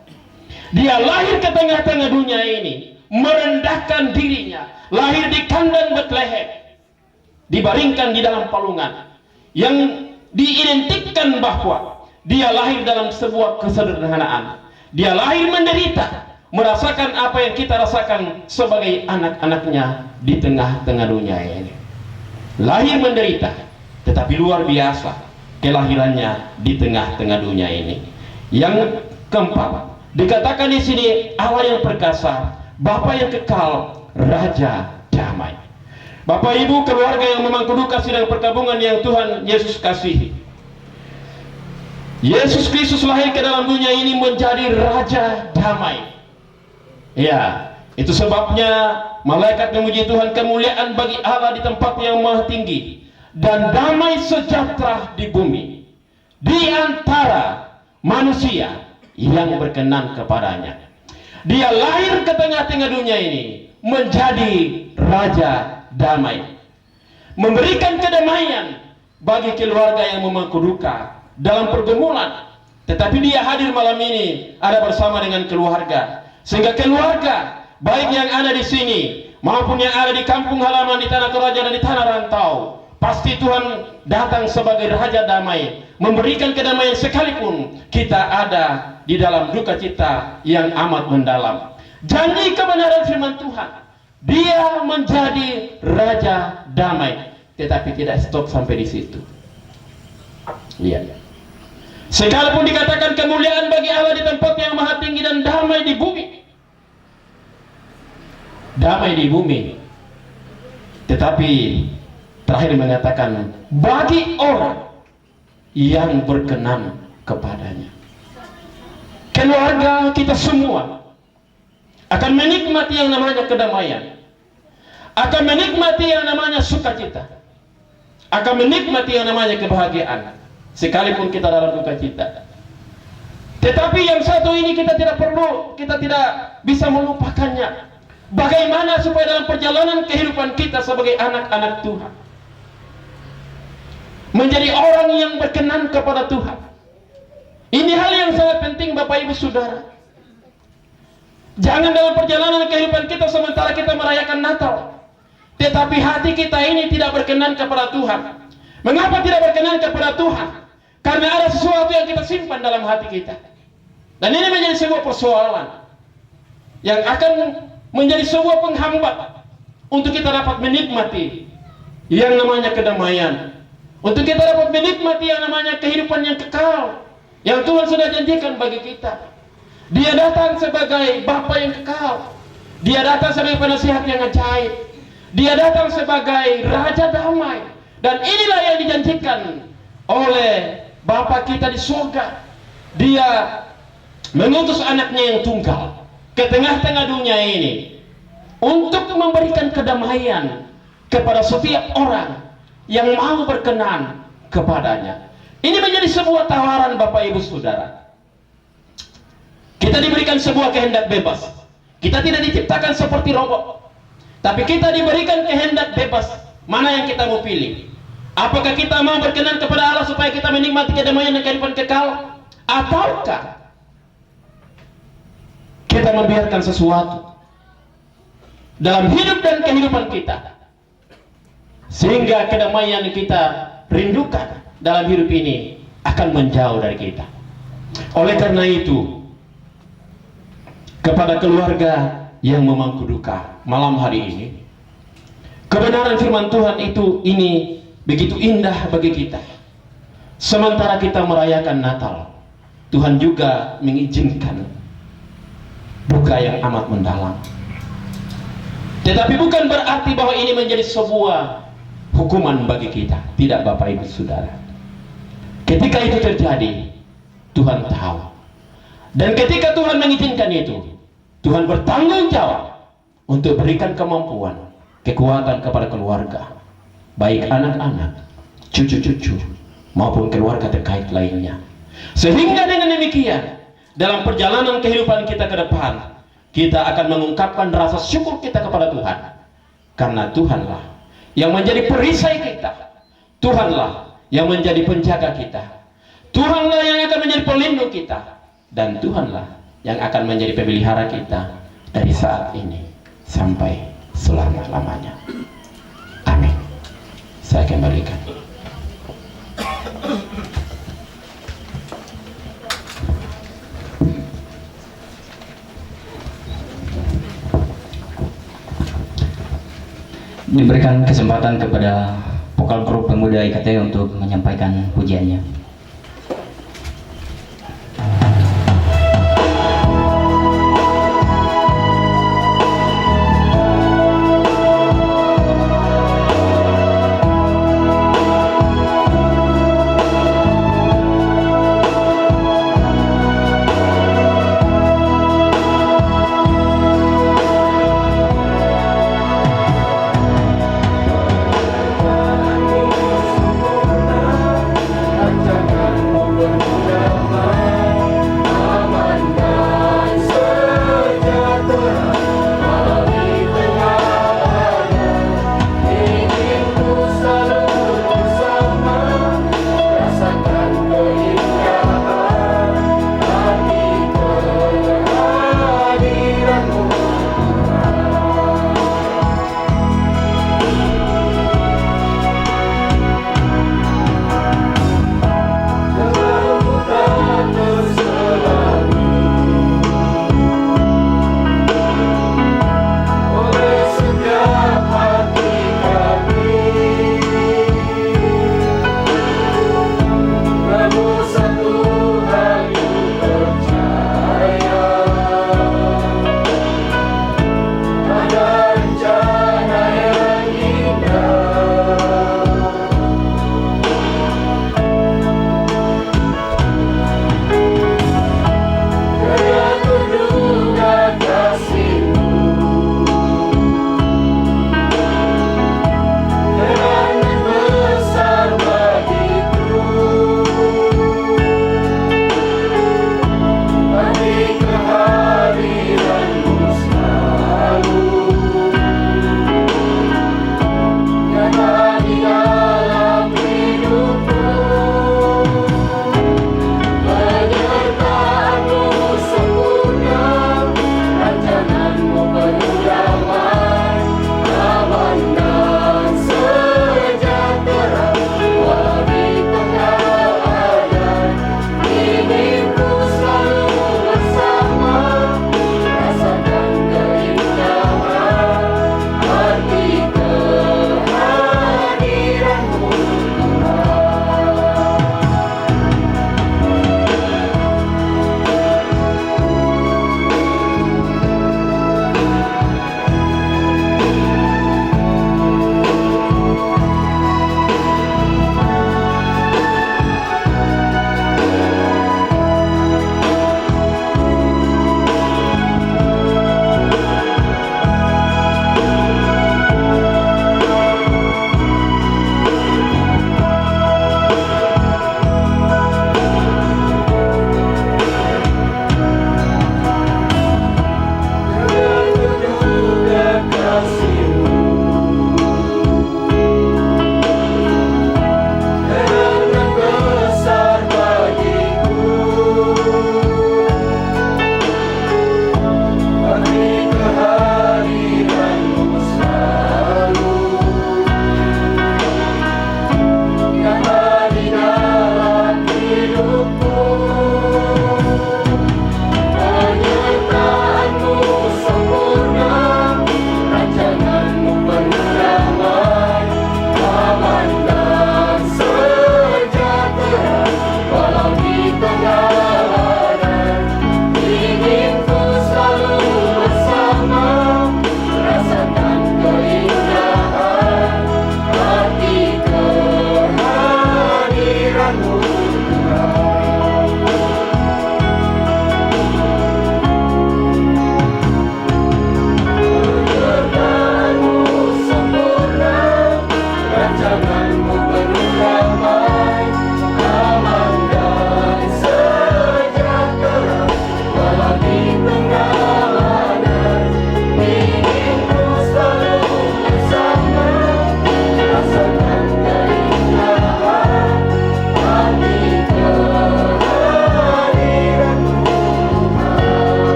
[SPEAKER 4] Dia lahir ke tengah-tengah dunia ini, merendahkan dirinya, lahir di kandang Betlehem, dibaringkan di dalam palungan, yang diidentikan bahwa dia lahir dalam sebuah kesederhanaan. Dia lahir menderita, merasakan apa yang kita rasakan sebagai anak-anaknya di tengah-tengah dunia ini. Lahir menderita, tetapi luar biasa kelahirannya di tengah-tengah dunia ini. Yang keempat, dikatakan di sini Allah yang perkasa, Bapa yang kekal, Raja damai. Bapak Ibu, keluarga yang memangku duka sidang perkabungan yang Tuhan Yesus kasihi, Yesus Kristus lahir ke dalam dunia ini menjadi Raja damai. Ya, itu sebabnya malaikat memuji Tuhan, kemuliaan bagi Allah di tempat yang maha tinggi, dan damai sejahtera di bumi di antara manusia yang berkenan kepadanya. Dia lahir ke tengah-tengah dunia ini menjadi Raja damai, memberikan kedamaian bagi keluarga yang memangku duka dalam pergumulan. Tetapi dia hadir malam ini ada bersama dengan keluarga, sehingga keluarga baik yang ada di sini maupun yang ada di kampung halaman, di tanah Toraja dan di tanah rantau, pasti Tuhan datang sebagai Raja damai, memberikan kedamaian sekalipun kita ada di dalam duka cita yang amat mendalam. Janji kebenaran firman Tuhan, dia menjadi Raja damai, tetapi tidak stop sampai di situ. Lihat, sekalipun dikatakan kemuliaan bagi Allah di tempat yang maha tinggi dan damai di bumi, damai di bumi, tetapi terakhir mengatakan bagi orang yang berkenan kepadanya. Keluarga kita semua akan menikmati yang namanya kedamaian, akan menikmati yang namanya sukacita, akan menikmati yang namanya kebahagiaan, sekalipun kita dalam duka cita. Tetapi yang satu ini kita tidak perlu, kita tidak bisa melupakannya. Bagaimana supaya dalam perjalanan kehidupan kita sebagai anak-anak Tuhan menjadi orang yang berkenan kepada Tuhan, Ini hal yang sangat penting Bapak Ibu Saudara. Jangan dalam perjalanan kehidupan kita sementara kita merayakan Natal, tetapi hati kita ini tidak berkenan kepada Tuhan. Mengapa tidak berkenan kepada Tuhan? Karena ada sesuatu yang kita simpan dalam hati kita. Dan ini menjadi sebuah persoalan yang akan menjadi sebuah penghambat untuk kita dapat menikmati yang namanya kedamaian, untuk kita dapat menikmati yang namanya kehidupan yang kekal yang Tuhan sudah janjikan bagi kita. Dia datang sebagai Bapa yang kekal, Dia datang sebagai penasihat yang ajaib, Dia datang sebagai Raja damai. Dan inilah yang dijanjikan oleh Bapa kita di surga. Dia mengutus anaknya yang tunggal ke tengah-tengah dunia ini untuk memberikan kedamaian kepada setiap orang yang mau berkenan kepadanya. Ini menjadi sebuah tawaran Bapak Ibu Saudara. Kita diberikan sebuah kehendak bebas. Kita tidak diciptakan seperti robot, tapi kita diberikan kehendak bebas. Mana yang kita mau pilih? Apakah kita mau berkenan kepada Allah supaya kita menikmati kedamaian dan kehidupan kekal, ataukah kita membiarkan sesuatu dalam hidup dan kehidupan kita sehingga kedamaian yang kita rindukan dalam hidup ini akan menjauh dari kita. Oleh karena itu, kepada keluarga yang memangku duka malam hari ini, kebenaran firman Tuhan ini begitu indah bagi kita. Sementara kita merayakan Natal, Tuhan juga mengizinkan duka yang amat mendalam. Tetapi bukan berarti bahwa ini menjadi sebuah hukuman bagi kita. Tidak Bapak Ibu Saudara. Ketika itu terjadi, Tuhan tahu. Dan ketika Tuhan mengizinkan itu, Tuhan bertanggung jawab untuk berikan kemampuan, kekuatan kepada keluarga, baik anak-anak, cucu-cucu, maupun keluarga terkait lainnya. Sehingga dengan demikian, dalam perjalanan kehidupan kita ke depan, kita akan mengungkapkan rasa syukur kita kepada Tuhan. Karena Tuhanlah yang menjadi perisai kita, Tuhanlah yang menjadi penjaga kita, Tuhanlah yang akan menjadi pelindung kita, dan Tuhanlah yang akan menjadi pemelihara kita dari saat ini sampai selama-lamanya. Amin. Saya kembalikan.
[SPEAKER 2] Diberikan kesempatan kepada vokal grup pemuda IKT untuk menyampaikan pujiannya.
[SPEAKER 5] Ajar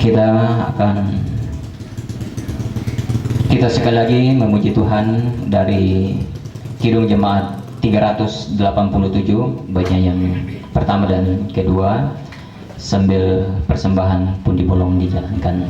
[SPEAKER 2] Kita sekali lagi memuji Tuhan dari Kidung Jemaat 387, baiknya yang pertama dan kedua, sambil persembahan pun dibolong dijalankan.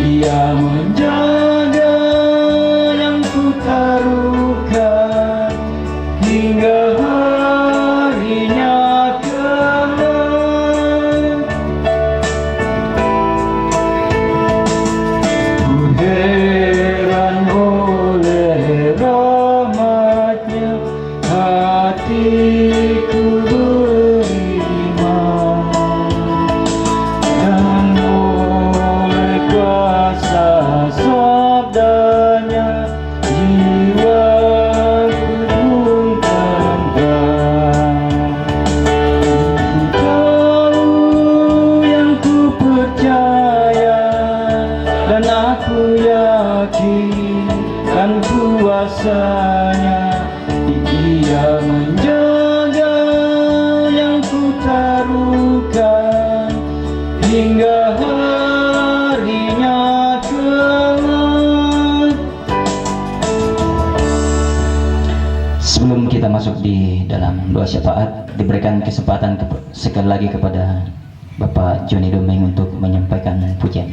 [SPEAKER 5] Ia menjaga yang ku taruh
[SPEAKER 2] dengan kuasanya, Dia menjaga yang kutaruhkan hingga harinya kelak. Sebelum kita masuk di dalam doa syafaat, diberikan kesempatan sekali lagi kepada Bapak Joni Domeng untuk menyampaikan pujian.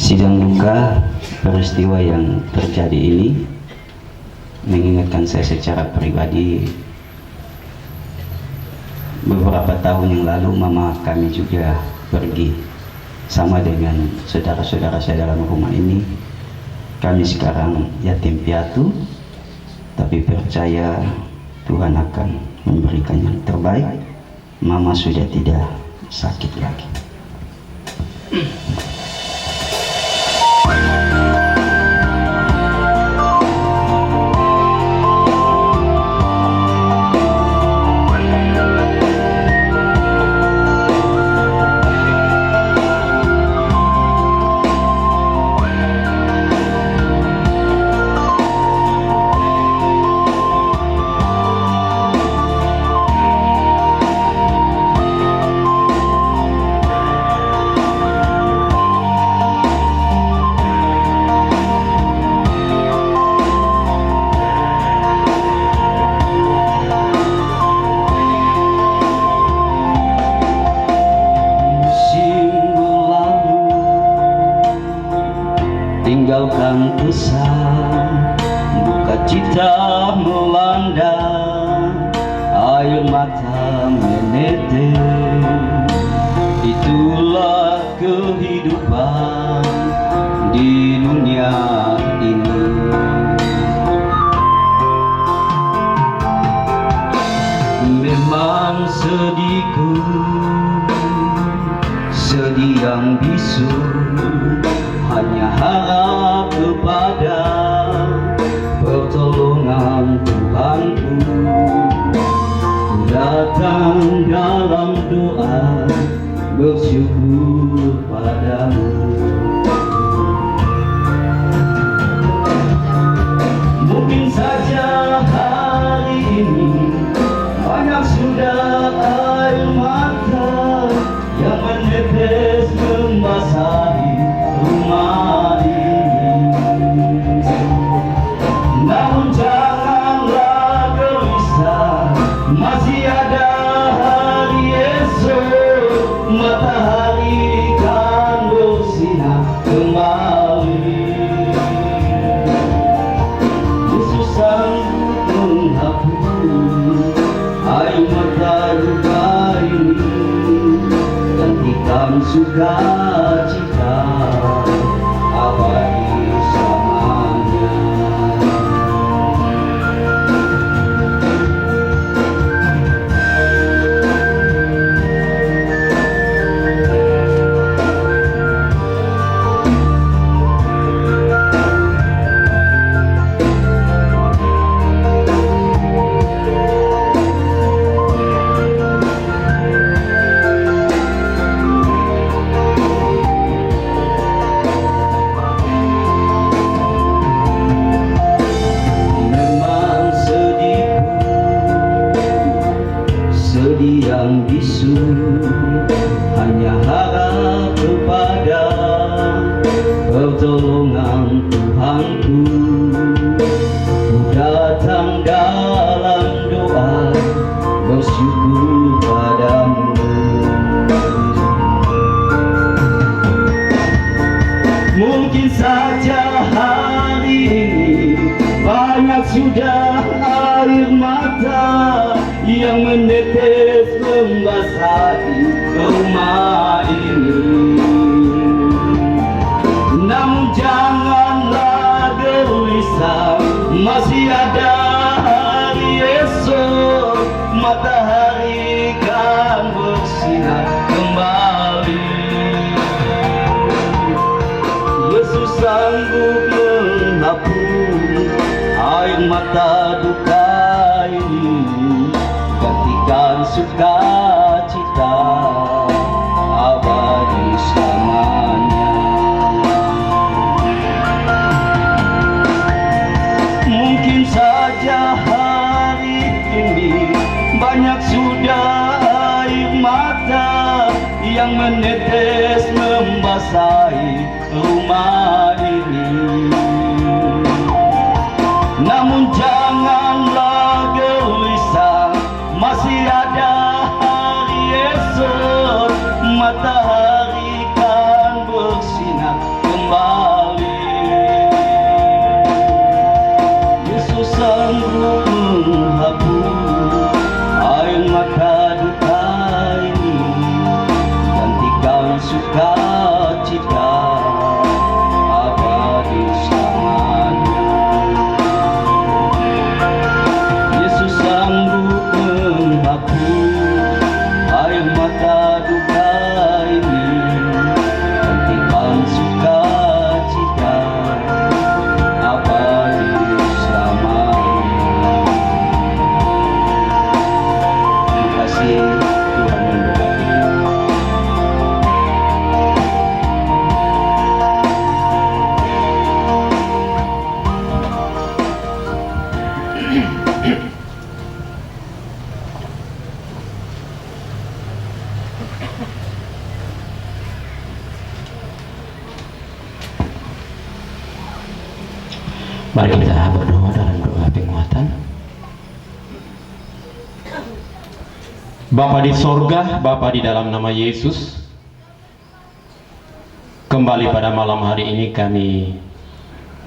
[SPEAKER 2] Sidang duka peristiwa yang terjadi ini mengingatkan saya secara pribadi, beberapa tahun yang lalu mama kami juga pergi sama dengan saudara-saudara saya dalam rumah ini. Kami sekarang yatim piatu, tapi percaya Tuhan akan memberikan yang terbaik. Mama sudah tidak sakit lagi. Tinggalkan pesan, duka cita melanda, air mata menetes. Itulah kehidupan di dunia ini. Memang sedihku, sedih yang bisu, hanya harap kepada pertolongan Tuhanku. Datang dalam doa, bersyukur padamu. Mungkin saja hari ini banyak sudah air mata yang menetes membasahi rumah ini. Namun janganlah gelisah, masih ada hari esok, matahari kan bersinar kembali. Yesus sanggup menghapus air mata duka ini, gantikan sukacita abadi selamanya. Yang bisu, hanya harap kepada pertolongan Tuhanku. Ku datang dalam doa, bersyukur padamu. Mungkin saja hari ini banyak sudah air mata yang menetes membasahi rumah ini. Namun janganlah gelisah, masih ada hari esok, matahari kan bersinar kembali. Yesus sanggup menghapus air mata duka ini, gantikan sukacita abadi selamanya. menguasai rumah ini. Namun janganlah gelisah, masih ada hari esok, matahari kan bersinar kembali. Yesus sanggup menghapus air mata duka ini, gantikan sukacita abadi selamanya. Yesus sanggup menghapus air mata duka ini, gantikan sukacita abadi selamanya. Terima kasih, Tuhan memberkati.
[SPEAKER 3] Mari kita berdoa dalam doa penguatan. Bapa di sorga, Bapa di dalam nama Yesus, kembali pada malam hari ini kami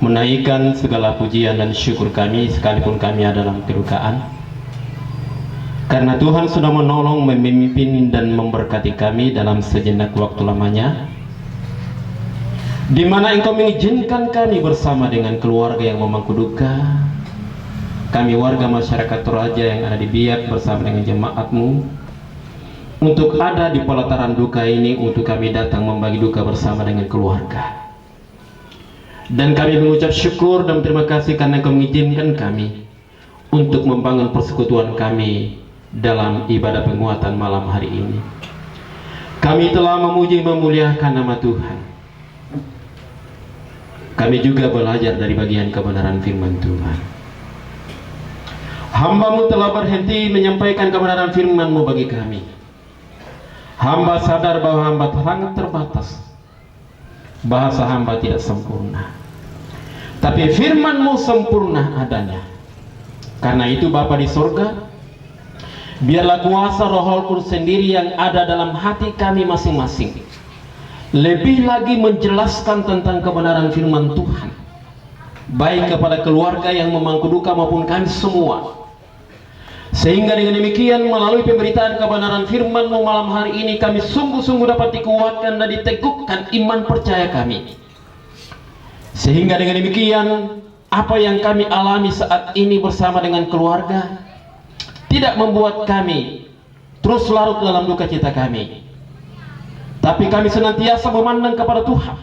[SPEAKER 3] menaikkan segala pujian dan syukur kami sekalipun kami ada dalam kedukaan, karena Tuhan sudah menolong, memimpin dan memberkati kami dalam sejenak waktu lamanya, di mana Engkau mengizinkan kami bersama dengan keluarga yang memangku duka, kami warga masyarakat Toraja yang ada di Biak bersama dengan jemaat-Mu, untuk ada di pelataran duka ini, untuk kami datang membagi duka bersama dengan keluarga. Dan kami mengucap syukur dan terima kasih karena Engkau mengizinkan kami untuk membangun persekutuan kami dalam ibadah penguatan malam hari ini. Kami telah memuji memuliakan nama Tuhan. Kami juga belajar dari bagian kebenaran firman Tuhan. Hamba-Mu telah berhenti menyampaikan kebenaran firman-Mu bagi kami. Hamba sadar bahwa hamba sangat terbatas, bahasa hamba tidak sempurna, tapi firman-Mu sempurna adanya. Karena itu Bapa di sorga, biarlah kuasa Roh Kudus sendiri yang ada dalam hati kami masing-masing lebih lagi menjelaskan tentang kebenaran firman Tuhan, baik kepada keluarga yang memangku duka maupun kami semua, sehingga dengan demikian melalui pemberitaan kebenaran firman-Mu malam hari ini kami sungguh-sungguh dapat dikuatkan dan diteguhkan iman percaya kami, sehingga dengan demikian apa yang kami alami saat ini bersama dengan keluarga tidak membuat kami terus larut dalam duka cita kami, tapi kami senantiasa memandang kepada Tuhan,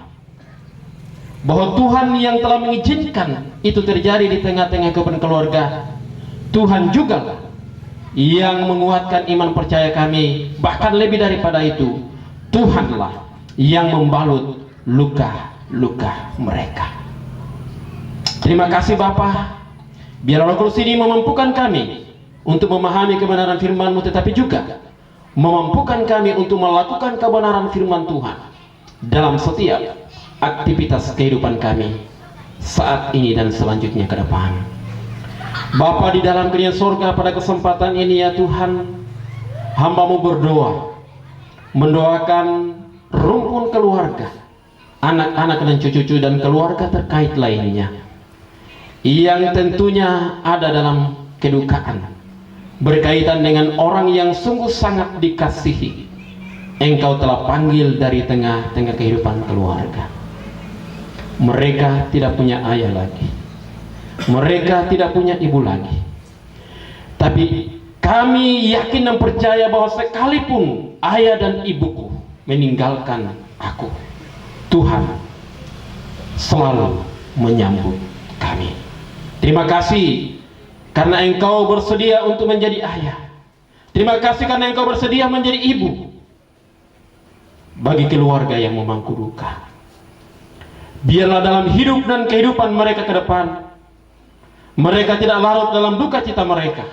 [SPEAKER 3] bahwa Tuhan yang telah mengizinkan itu terjadi di tengah-tengah kehidupan keluarga, Tuhan juga yang menguatkan iman percaya kami. Bahkan lebih daripada itu, Tuhanlah yang membalut luka-luka mereka. Terima kasih Bapa. Biar Roh Kudus ini memampukan kami untuk memahami kebenaran firman-Mu, tetapi juga memampukan kami untuk melakukan kebenaran firman Tuhan dalam setiap aktivitas kehidupan kami saat ini dan selanjutnya ke depan. Bapa di dalam kerajaan sorga, pada kesempatan ini ya Tuhan, hamba-Mu berdoa, mendoakan rumpun keluarga, anak-anak dan cucu-cucu dan keluarga terkait lainnya yang tentunya ada dalam kedukaan berkaitan dengan orang yang sungguh sangat dikasihi. Engkau telah panggil dari tengah-tengah kehidupan keluarga. Mereka tidak punya ayah lagi, mereka tidak punya ibu lagi, tapi kami yakin dan percaya bahwa sekalipun ayah dan ibuku meninggalkan aku, Tuhan selalu menyambut kami. Terima kasih karena Engkau bersedia untuk menjadi ayah. Terima kasih karena Engkau bersedia menjadi ibu bagi keluarga yang memangku duka. Biarlah dalam hidup dan kehidupan mereka ke depan, mereka tidak larut dalam duka cita mereka,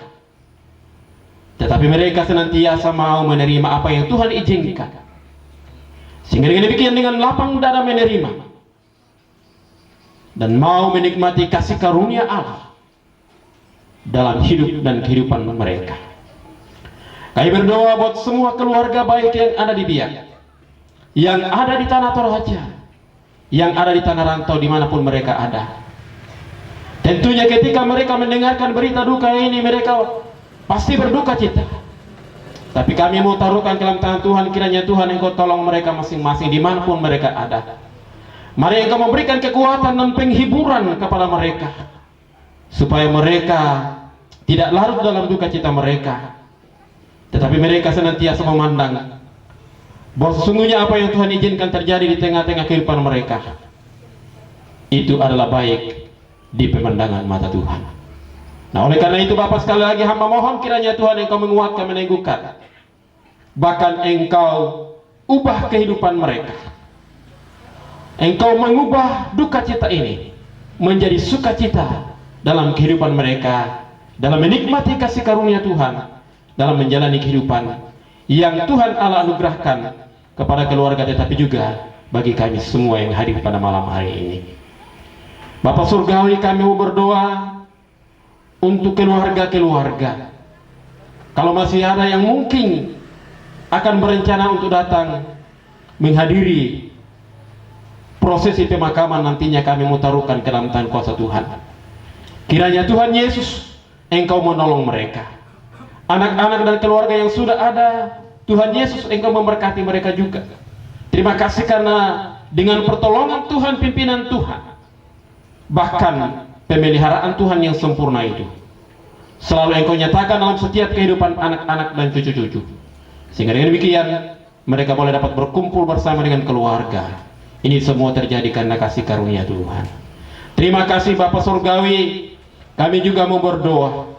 [SPEAKER 3] tetapi mereka senantiasa mau menerima apa yang Tuhan izinkan, Sehingga dengan demikian dengan lapang dada menerima dan mau menikmati kasih karunia Allah dalam hidup dan kehidupan mereka. Kami berdoa buat semua keluarga baik yang ada di Biak, yang ada di tanah Toraja, yang ada di tanah rantau dimanapun mereka ada. Tentunya ketika mereka mendengarkan berita duka ini, mereka pasti berduka cita. Tapi kami mau taruhkan ke dalam tangan Tuhan, kiranya Tuhan Engkau tolong mereka masing-masing dimanapun mereka ada. Mari Engkau memberikan kekuatan dan penghiburan kepada mereka, supaya mereka tidak larut dalam duka cita mereka, tetapi mereka senantiasa memandang bahwa sesungguhnya apa yang Tuhan izinkan terjadi di tengah-tengah kehidupan mereka itu adalah baik di pemandangan mata Tuhan. Nah, oleh karena itu Bapak, sekali lagi hamba mohon kiranya Tuhan Engkau menguatkan, meneguhkan, bahkan Engkau ubah kehidupan mereka. Engkau mengubah duka cita ini menjadi sukacita dalam kehidupan mereka, dalam menikmati kasih karunia Tuhan, dalam menjalani kehidupan yang Tuhan Allah anugerahkan kepada keluarga, tetapi juga bagi kami semua yang hadir pada malam hari ini. Bapak Surgawi, kami mau berdoa untuk keluarga-keluarga. Kalau masih ada yang mungkin akan berencana untuk datang menghadiri prosesi pemakaman nantinya, kami mau taruhkan ke dalam tangan kuasa Tuhan. Kiranya Tuhan Yesus Engkau menolong mereka. Anak-anak dan keluarga yang sudah ada, Tuhan Yesus Engkau memberkati mereka juga. Terima kasih karena dengan pertolongan Tuhan, pimpinan Tuhan, bahkan pemeliharaan Tuhan yang sempurna itu selalu Engkau nyatakan dalam setiap kehidupan anak-anak dan cucu-cucu, sehingga dengan demikian mereka boleh dapat berkumpul bersama dengan keluarga. Ini semua terjadi karena kasih karunia Tuhan. Terima kasih Bapak Surgawi. Kami juga mau berdoa,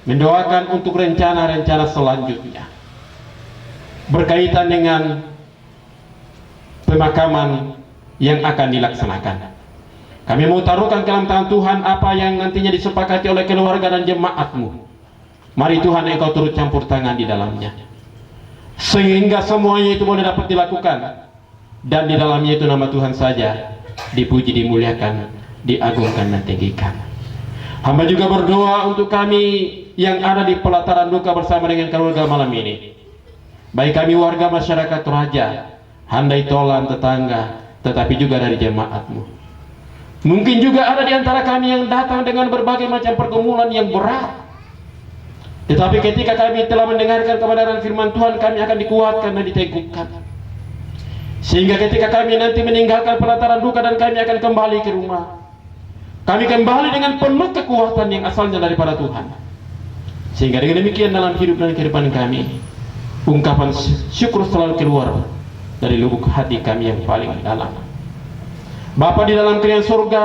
[SPEAKER 3] mendoakan untuk rencana-rencana selanjutnya berkaitan dengan pemakaman yang akan dilaksanakan. Kami mau taruhkan ke dalam tangan Tuhan apa yang nantinya disepakati oleh keluarga dan jemaat-Mu. Mari Tuhan Engkau turut campur tangan di dalamnya, sehingga semuanya itu boleh dapat dilakukan, dan di dalamnya itu nama Tuhan saja dipuji, dimuliakan, diagungkan dan tinggikan. Hamba juga berdoa untuk kami yang ada di pelataran duka bersama dengan keluarga malam ini, baik kami warga masyarakat Toraja, handai tolan tetangga, tetapi juga dari jemaat-Mu. Mungkin juga ada di antara kami yang datang dengan berbagai macam pergumulan yang berat, tetapi ketika kami telah mendengarkan kebenaran firman Tuhan, kami akan dikuatkan dan diteguhkan, sehingga ketika kami nanti meninggalkan pelataran duka dan kami akan kembali ke rumah, kami kembali dengan penuh kekuatan yang asalnya daripada Tuhan. Sehingga dengan demikian dalam hidup dan kehidupan kami, ungkapan syukur selalu keluar dari lubuk hati kami yang paling dalam. Bapa di dalam kerajaan surga,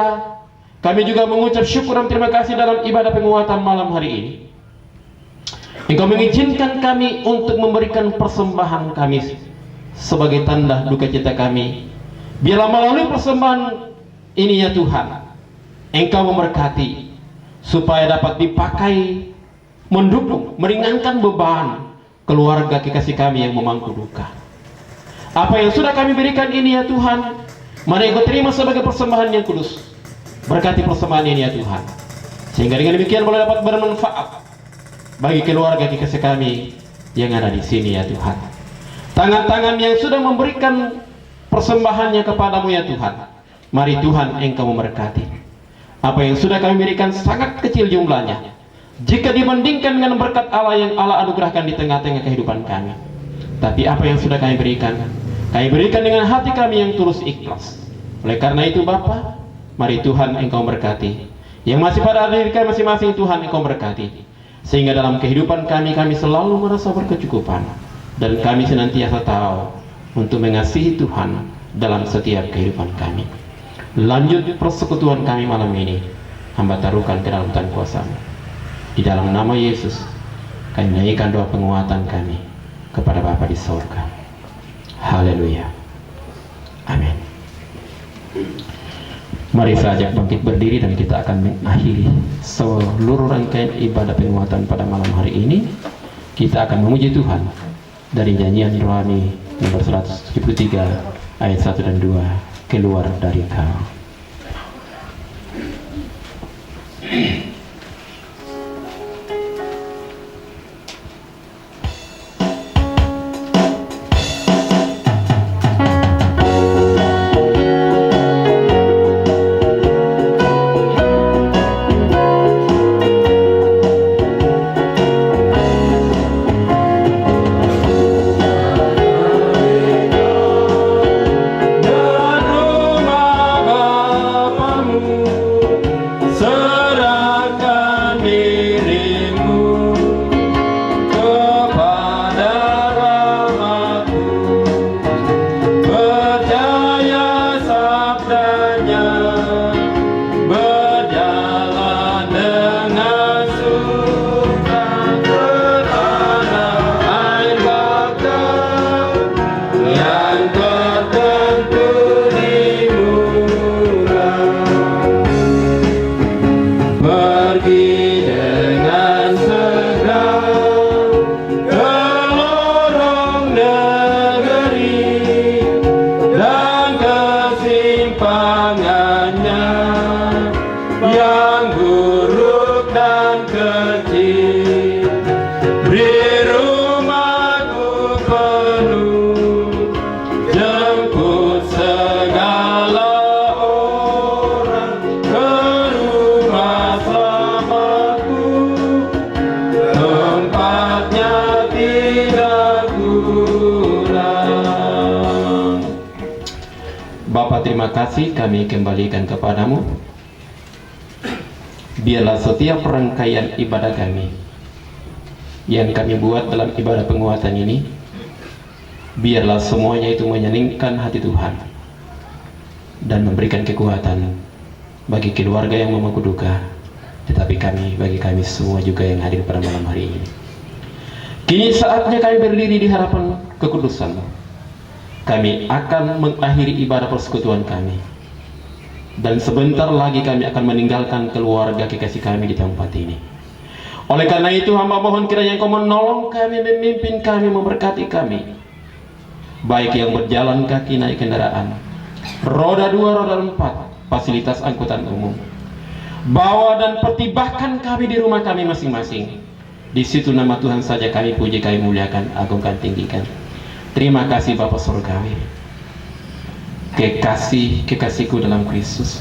[SPEAKER 3] kami juga mengucap syukur dan terima kasih dalam ibadah penguatan malam hari ini. Engkau mengizinkan kami untuk memberikan persembahan kami sebagai tanda duka cita kami. Biarlah melalui persembahan ini ya Tuhan, Engkau memberkati supaya dapat dipakai mendukung, meringankan beban keluarga kekasih kami yang memangku duka. Apa yang sudah kami berikan ini ya Tuhan, mari Engkau terima sebagai persembahan yang kudus. Berkati persembahan ini ya Tuhan, sehingga dengan demikian boleh dapat bermanfaat bagi keluarga kekasih kami yang ada di sini ya Tuhan. Tangan-tangan yang sudah memberikan persembahannya kepadamu ya Tuhan, mari Tuhan Engkau memberkati. Apa yang sudah kami berikan sangat kecil jumlahnya jika dibandingkan dengan berkat Allah yang Allah anugerahkan di tengah-tengah kehidupan kami. Tapi apa yang sudah kami berikan dengan hati kami yang tulus ikhlas. Oleh karena itu Bapa, mari Tuhan Engkau berkati. Yang masih pada diri kami masing-masing, Tuhan Engkau berkati, sehingga dalam kehidupan kami, kami selalu merasa berkecukupan, dan kami senantiasa tahu untuk mengasihi Tuhan dalam setiap kehidupan kami. Lanjut persekutuan kami malam ini, hamba taruhkan ke dalam tangan kuasa-Mu. Di dalam nama Yesus, kami menaikkan doa penguatan kami kepada Bapa di surga. Haleluya. Amin. Mari saja bangkit berdiri dan kita akan mengakhiri seluruh rangkaian ibadah penguatan pada malam hari ini. Kita akan memuji Tuhan dari nyanyian rohani nomor 173. ayat 1 dan 2, keluar dari Kau.
[SPEAKER 4] Bapa, terima kasih kami kembalikan kepadamu. Biarlah setiap rangkaian ibadah kami yang kami buat dalam ibadah penguatan ini, biarlah semuanya itu menyenangkan hati Tuhan dan memberikan kekuatan bagi keluarga yang memangku duka, tetapi bagi kami semua juga yang hadir pada malam hari ini. Kini saatnya kami berdiri di hadapan kekudusan-Mu. Kami akan mengakhiri ibadah persekutuan kami, dan sebentar lagi kami akan meninggalkan keluarga kekasih kami di tempat ini. Oleh karena itu, hamba mohon kiranya Engkau menolong kami, memimpin kami, memberkati kami, baik yang berjalan kaki, naik kendaraan, roda 2, roda 4, fasilitas angkutan umum. Bawa dan pertibahkan kami di rumah kami masing-masing. Di situ nama Tuhan saja kami puji, kami muliakan, agungkan, tinggikan. Terima kasih Bapa Surgawi, kekasihku dalam Kristus.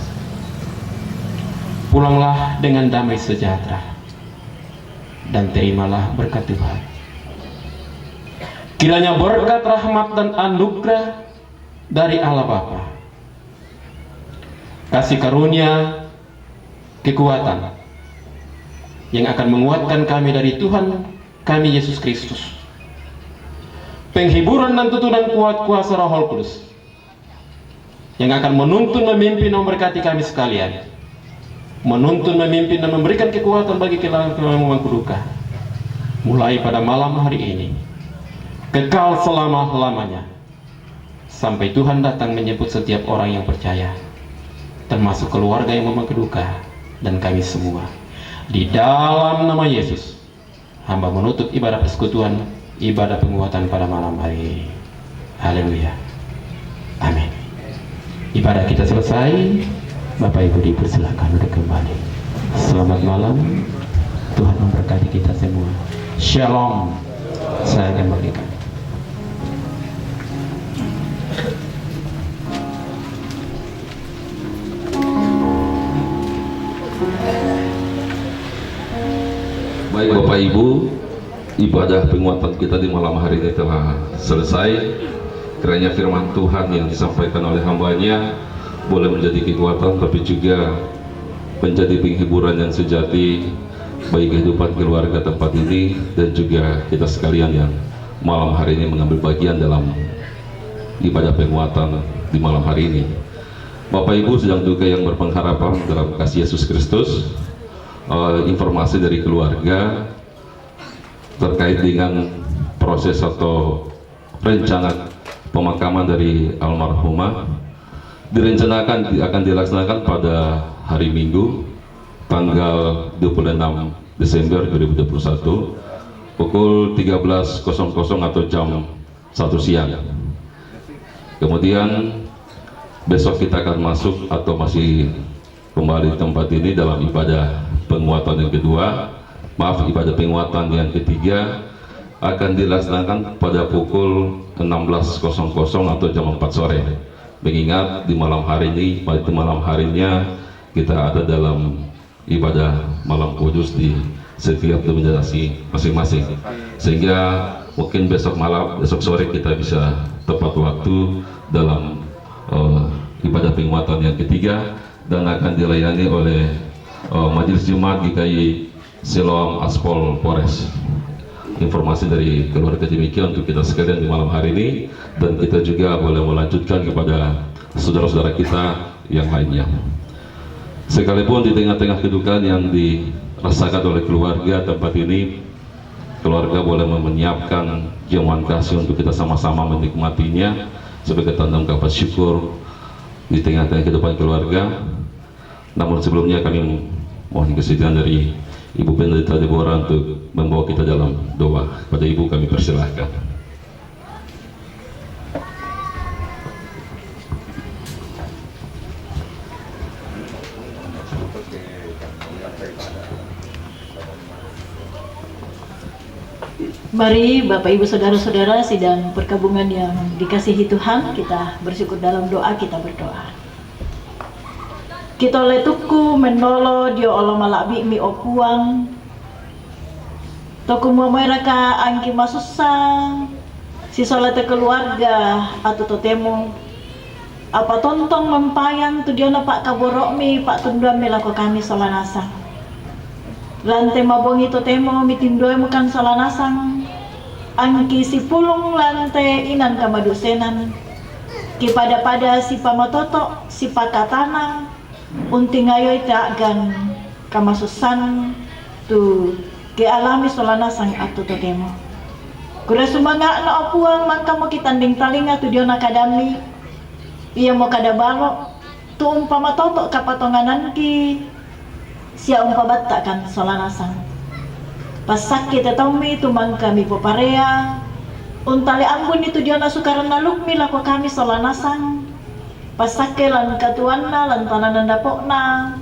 [SPEAKER 4] Pulanglah dengan damai sejahtera, dan terimalah berkat Tuhan. Kiranya berkat, rahmat, dan anugerah dari Allah Bapa, kasih karunia, kekuatan yang akan menguatkan kami dari Tuhan kami Yesus Kristus, penghiburan dan tuntunan kuat kuasa Roh Kudus yang akan menuntun, memimpin, memberkati kami sekalian, menuntun, memimpin, dan memberikan kekuatan bagi kami memangku duka, mulai pada malam hari ini, kekal selama-lamanya, sampai Tuhan datang menjemput setiap orang yang percaya, termasuk keluarga yang memangku duka, dan kami semua. Di dalam nama Yesus, hamba menutup ibadah persekutuan, ibadah penguatan pada malam hari ini. Haleluya. Amin. Ibadah kita selesai. Bapak Ibu dipersilakan untuk kembali. Selamat malam. Tuhan memberkati kita semua. Shalom. Saya kembalikan.
[SPEAKER 1] Baik Bapak Ibu, ibadah penguatan kita di malam hari ini telah selesai. Kiranya firman Tuhan yang disampaikan oleh hambanya boleh menjadi kekuatan, tapi juga menjadi penghiburan yang sejati bagi kehidupan keluarga tempat ini, dan juga kita sekalian yang malam hari ini mengambil bagian dalam ibadah penguatan di malam hari ini. Bapak Ibu sedang juga yang berpengharapan dalam kasih Yesus Kristus, informasi dari keluarga terkait dengan proses atau rencana pemakaman dari almarhumah direncanakan akan dilaksanakan pada hari Minggu tanggal 26 Desember 2021 pukul 13.00 atau jam 1 siang. Kemudian besok kita akan masuk atau masih kembali di tempat ini dalam ibadah penguatan yang kedua, ibadah penguatan yang ketiga akan dilaksanakan pada pukul 16.00 atau jam 4 sore. Mengingat di malam hari ini, pada malam harinya kita ada dalam ibadah malam kudus di setiap denominasi masing-masing, sehingga mungkin besok sore kita bisa tepat waktu dalam ibadah penguatan yang ketiga, dan akan dilayani oleh Majelis Jumat GKI Siloam Aspol Polres. Informasi dari keluarga demikian untuk kita sekalian di malam hari ini, dan kita juga boleh melanjutkan kepada saudara-saudara kita yang lainnya. Sekalipun di tengah-tengah kedukaan yang dirasakan oleh keluarga tempat ini, keluarga boleh menyiapkan jamuan kasih untuk kita sama-sama menikmatinya sebagai tanda ungkapan syukur di tengah-tengah kehidupan keluarga. Namun sebelumnya kami mohon kesediaan dari Ibu Pendeta Deborah untuk membawa kita dalam doa. Pada Ibu kami persilahkan.
[SPEAKER 5] Mari Bapak Ibu Saudara-saudara sidang perkabungan yang dikasihi Tuhan, kita bersyukur dalam doa, kita berdoa. Kita letuku menolo dio olo malabi mi opuang toku mereka angki masusa si solete keluarga atau totemo apa tontong mempayang tu dia pak kaborok mi pak tunduan melako kami solanasang lante mabongi totemo mi tindoe mukan solanasang angki si pulung lante inan kamadusenan ki pada si pamatoto si pakatana unti ngayoy gan kamasusan tu kealami solanasang atu totemo kura sumanga na opuang mangka mo kitanding talinga tu dio nakadami iya mo kadabalo tu umpama toto kapatonganan ki sia umpabatta kan solanasang pasak kita tomi tu mangka mi poparea untali ambun itu dio na sukaran nalukmi lako kami solanasang pasake lan katuanna lan tananan dapokna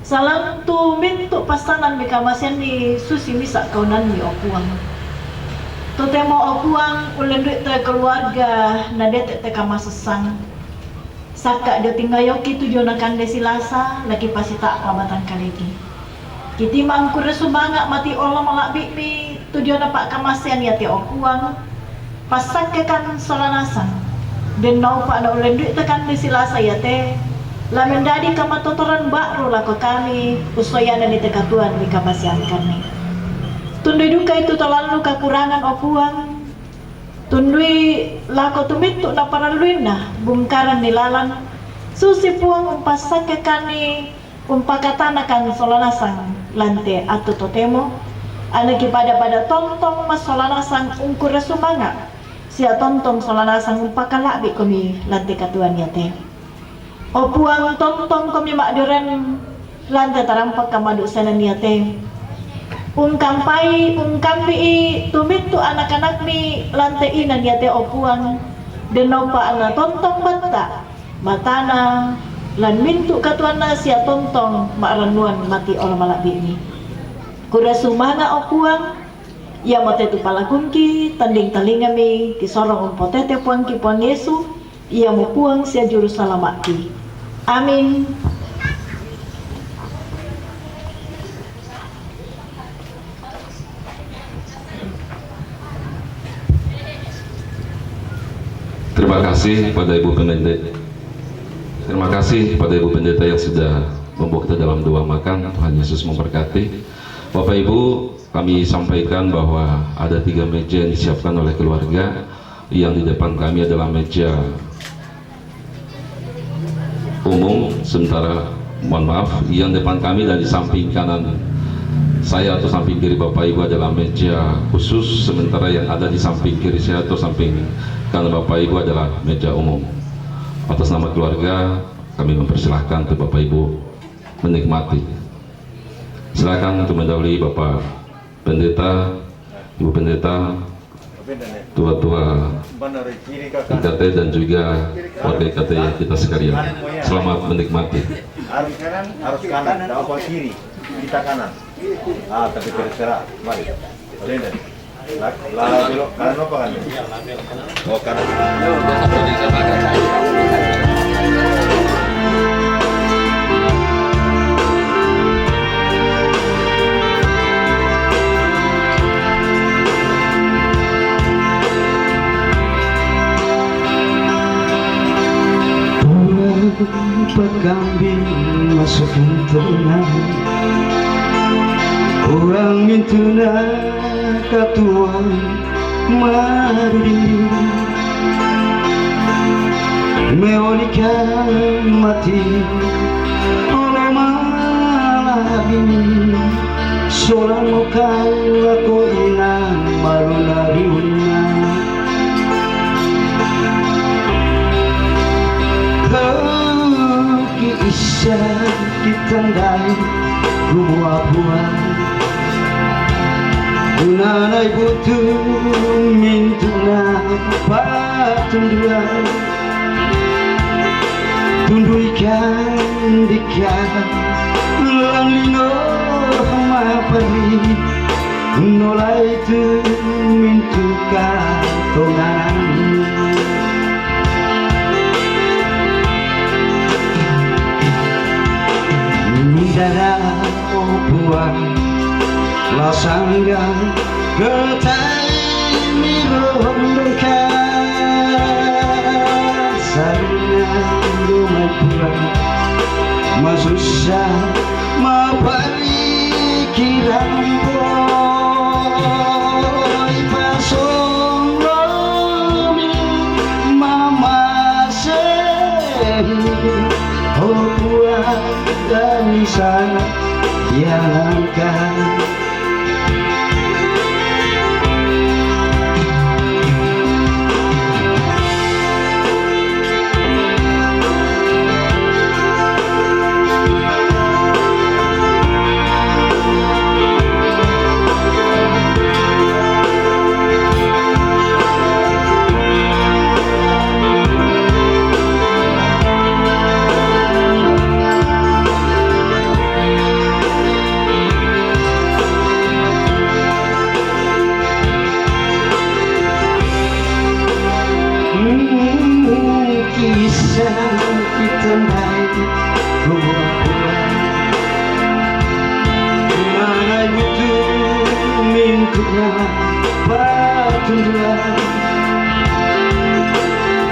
[SPEAKER 5] salang tu mintu pasanan mikamasian ni susi misa kaunan mi opuang totemo opuang ulen duit te keluarga nadete te kamasesang saka do tinggayoki tujuh nakan desilasa lagi pasita pamatan kalegi kiti mangku resumanga mati Allah malak mi tujuh na pak kamasian ya ti opuang pasake kan solanasang dan nau pak na ulen duit tekan desilasa ya te la mendadi kamatotoran bakro lako kami usoyana ni tekatuan di kamasian kami tundui duka itu terlalu kekurangan opuang tundui lako tumitu na paraluina bungkaran nilalan susi puang umpasake kani umpakatana kan solanasang lante atau totemo anaki pada tontong mas solanasang ungkur resumanga sia tontong solanasang umpakalabi kami lante katuan yate opuang tontong kami makduren lante tarampak kamadu sanan yate ungkampai ungkampi tumitu anak-anak mi lante inan yate opuang denopa ana tontong batta matana lan mintu katuana sia tontong maranuan mati olah malabi ini kuda sumanga opuang ia mate tu palakunki tanding talingami kisorong umpotete puangki puang Yesu ia mau puang sia juru salamaki amin.
[SPEAKER 1] Terima kasih pada Ibu Pendeta. Terima kasih pada Ibu Pendeta yang sudah membawa kita dalam doa makan. Tuhan Yesus memberkati. Bapak Ibu, kami sampaikan bahwa ada 3 meja yang disiapkan oleh keluarga. Yang di depan kami adalah meja umum, sementara mohon maaf, yang depan kami dan di samping kanan saya atau samping kiri Bapak Ibu adalah meja khusus, sementara yang ada di samping kiri saya atau samping kanan Bapak Ibu adalah meja umum. Atas nama keluarga kami mempersilahkan untuk Bapak Ibu menikmati. Silakan untuk mendahului Bapak Pendeta, Ibu Pendeta tua-tua IKT dan juga warga IKT kita sekalian. Selamat menikmati.
[SPEAKER 6] Arus kanan, apa kiri? Kita kanan. Tapi terserah. Mari. Linden. Belok kanan apa kan? Oh, kanan.
[SPEAKER 2] Pekambing masuk internal orang mintuna katuan marudi meonika mati ono malah bini solang mokal ako ina maruna riuna Isa ditandai buah-buah Unanay butuh mintuna patunduan Tunduikan dikan lang lino mapari Nolay tu mintuka tongan Dara buah lasangga getai mirondongkan sarina rumah pulang masusah mapari kirang boy pasong lomi mama sehingga oh buah dari sana yang kan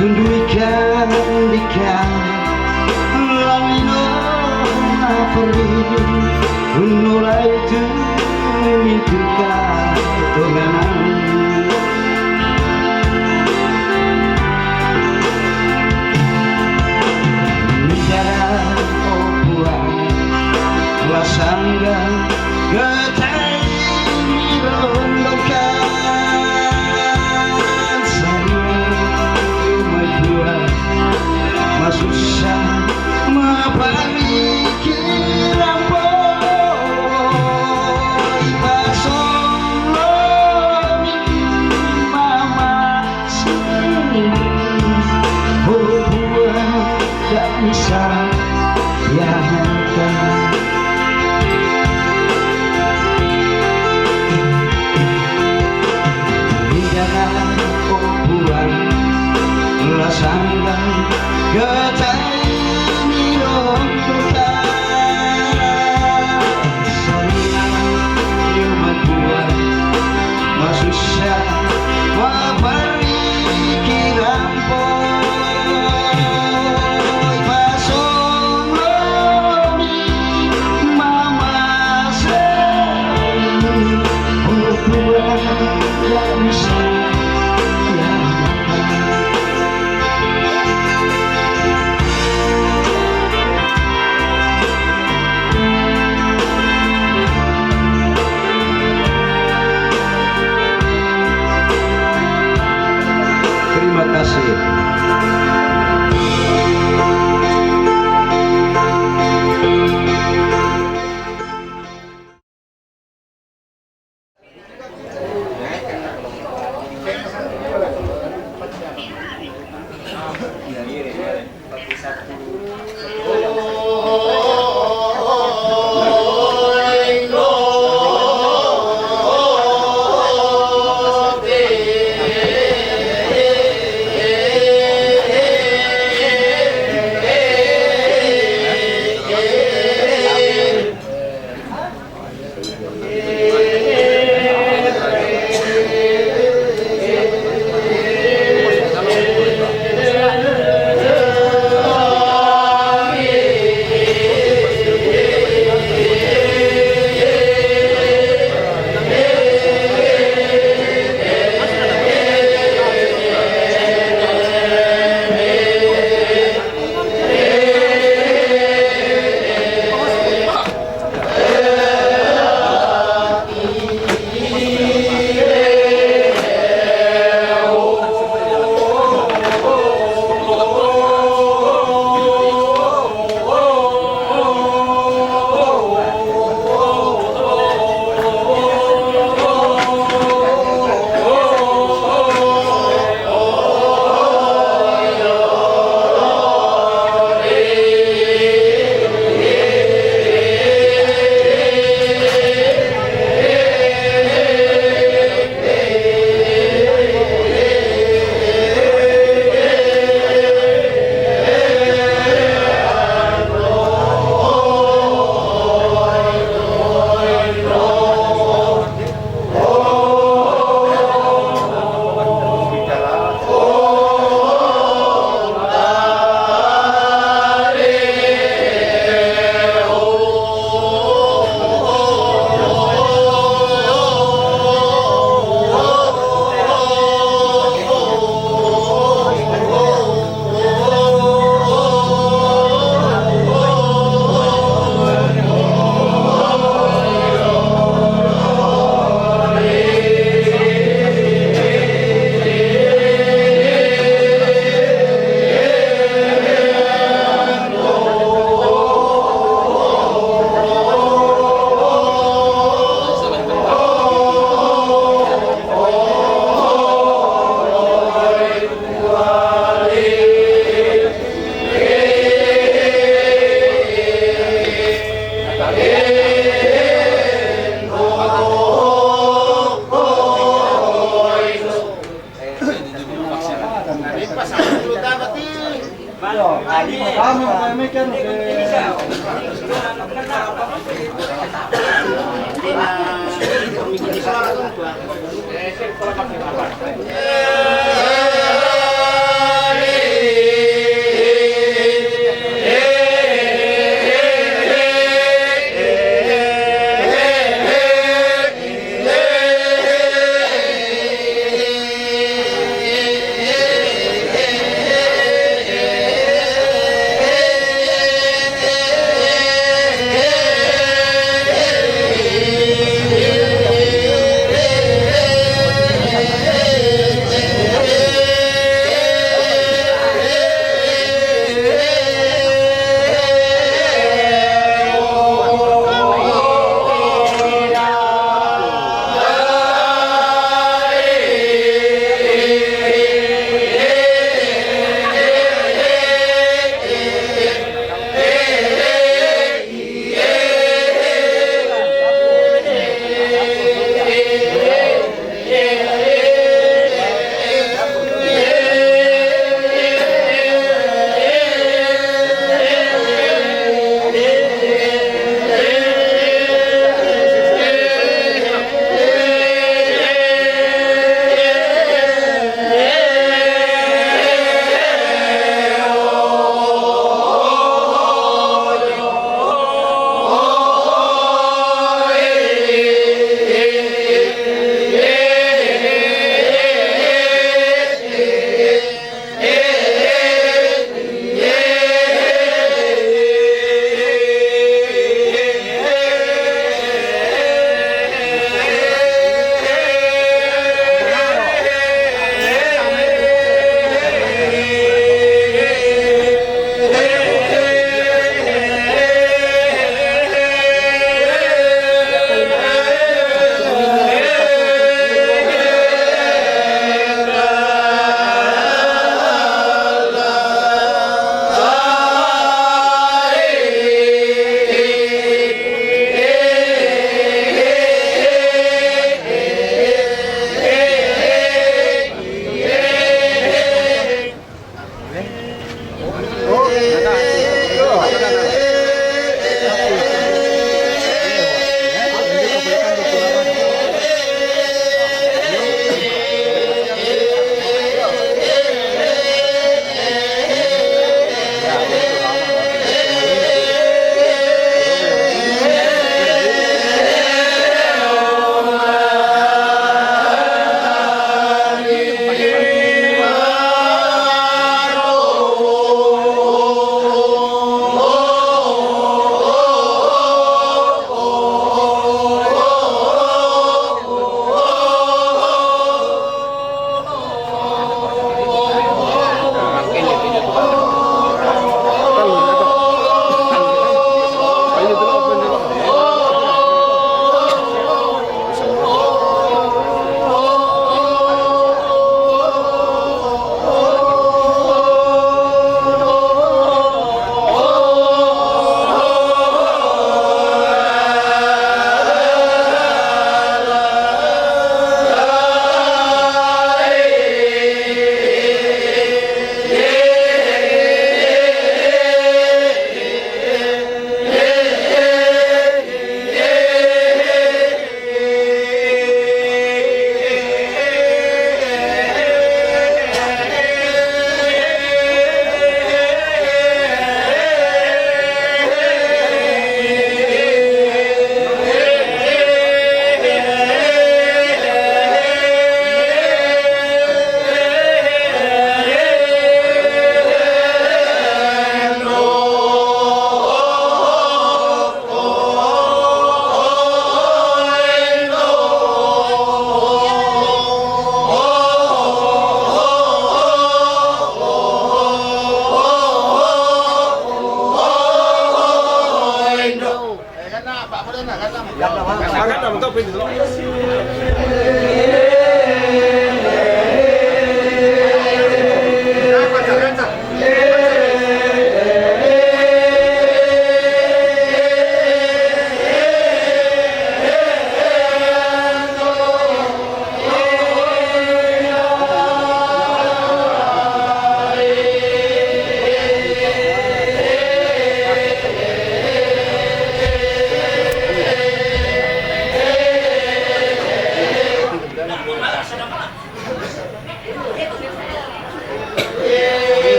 [SPEAKER 2] tunduikan dikan lamino apari unulai tu mintuka tonganan Nidara opuan lasangga getai mirondongkan susah mapari kirang boy pasong lomi mama sini oh buah tak bisa yang kan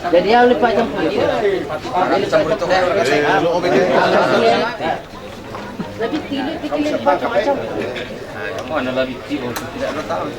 [SPEAKER 7] Jadi yang lupa campur. Lebih tinggi macam-macam. Mana lebih tinggi? Tidak tahu.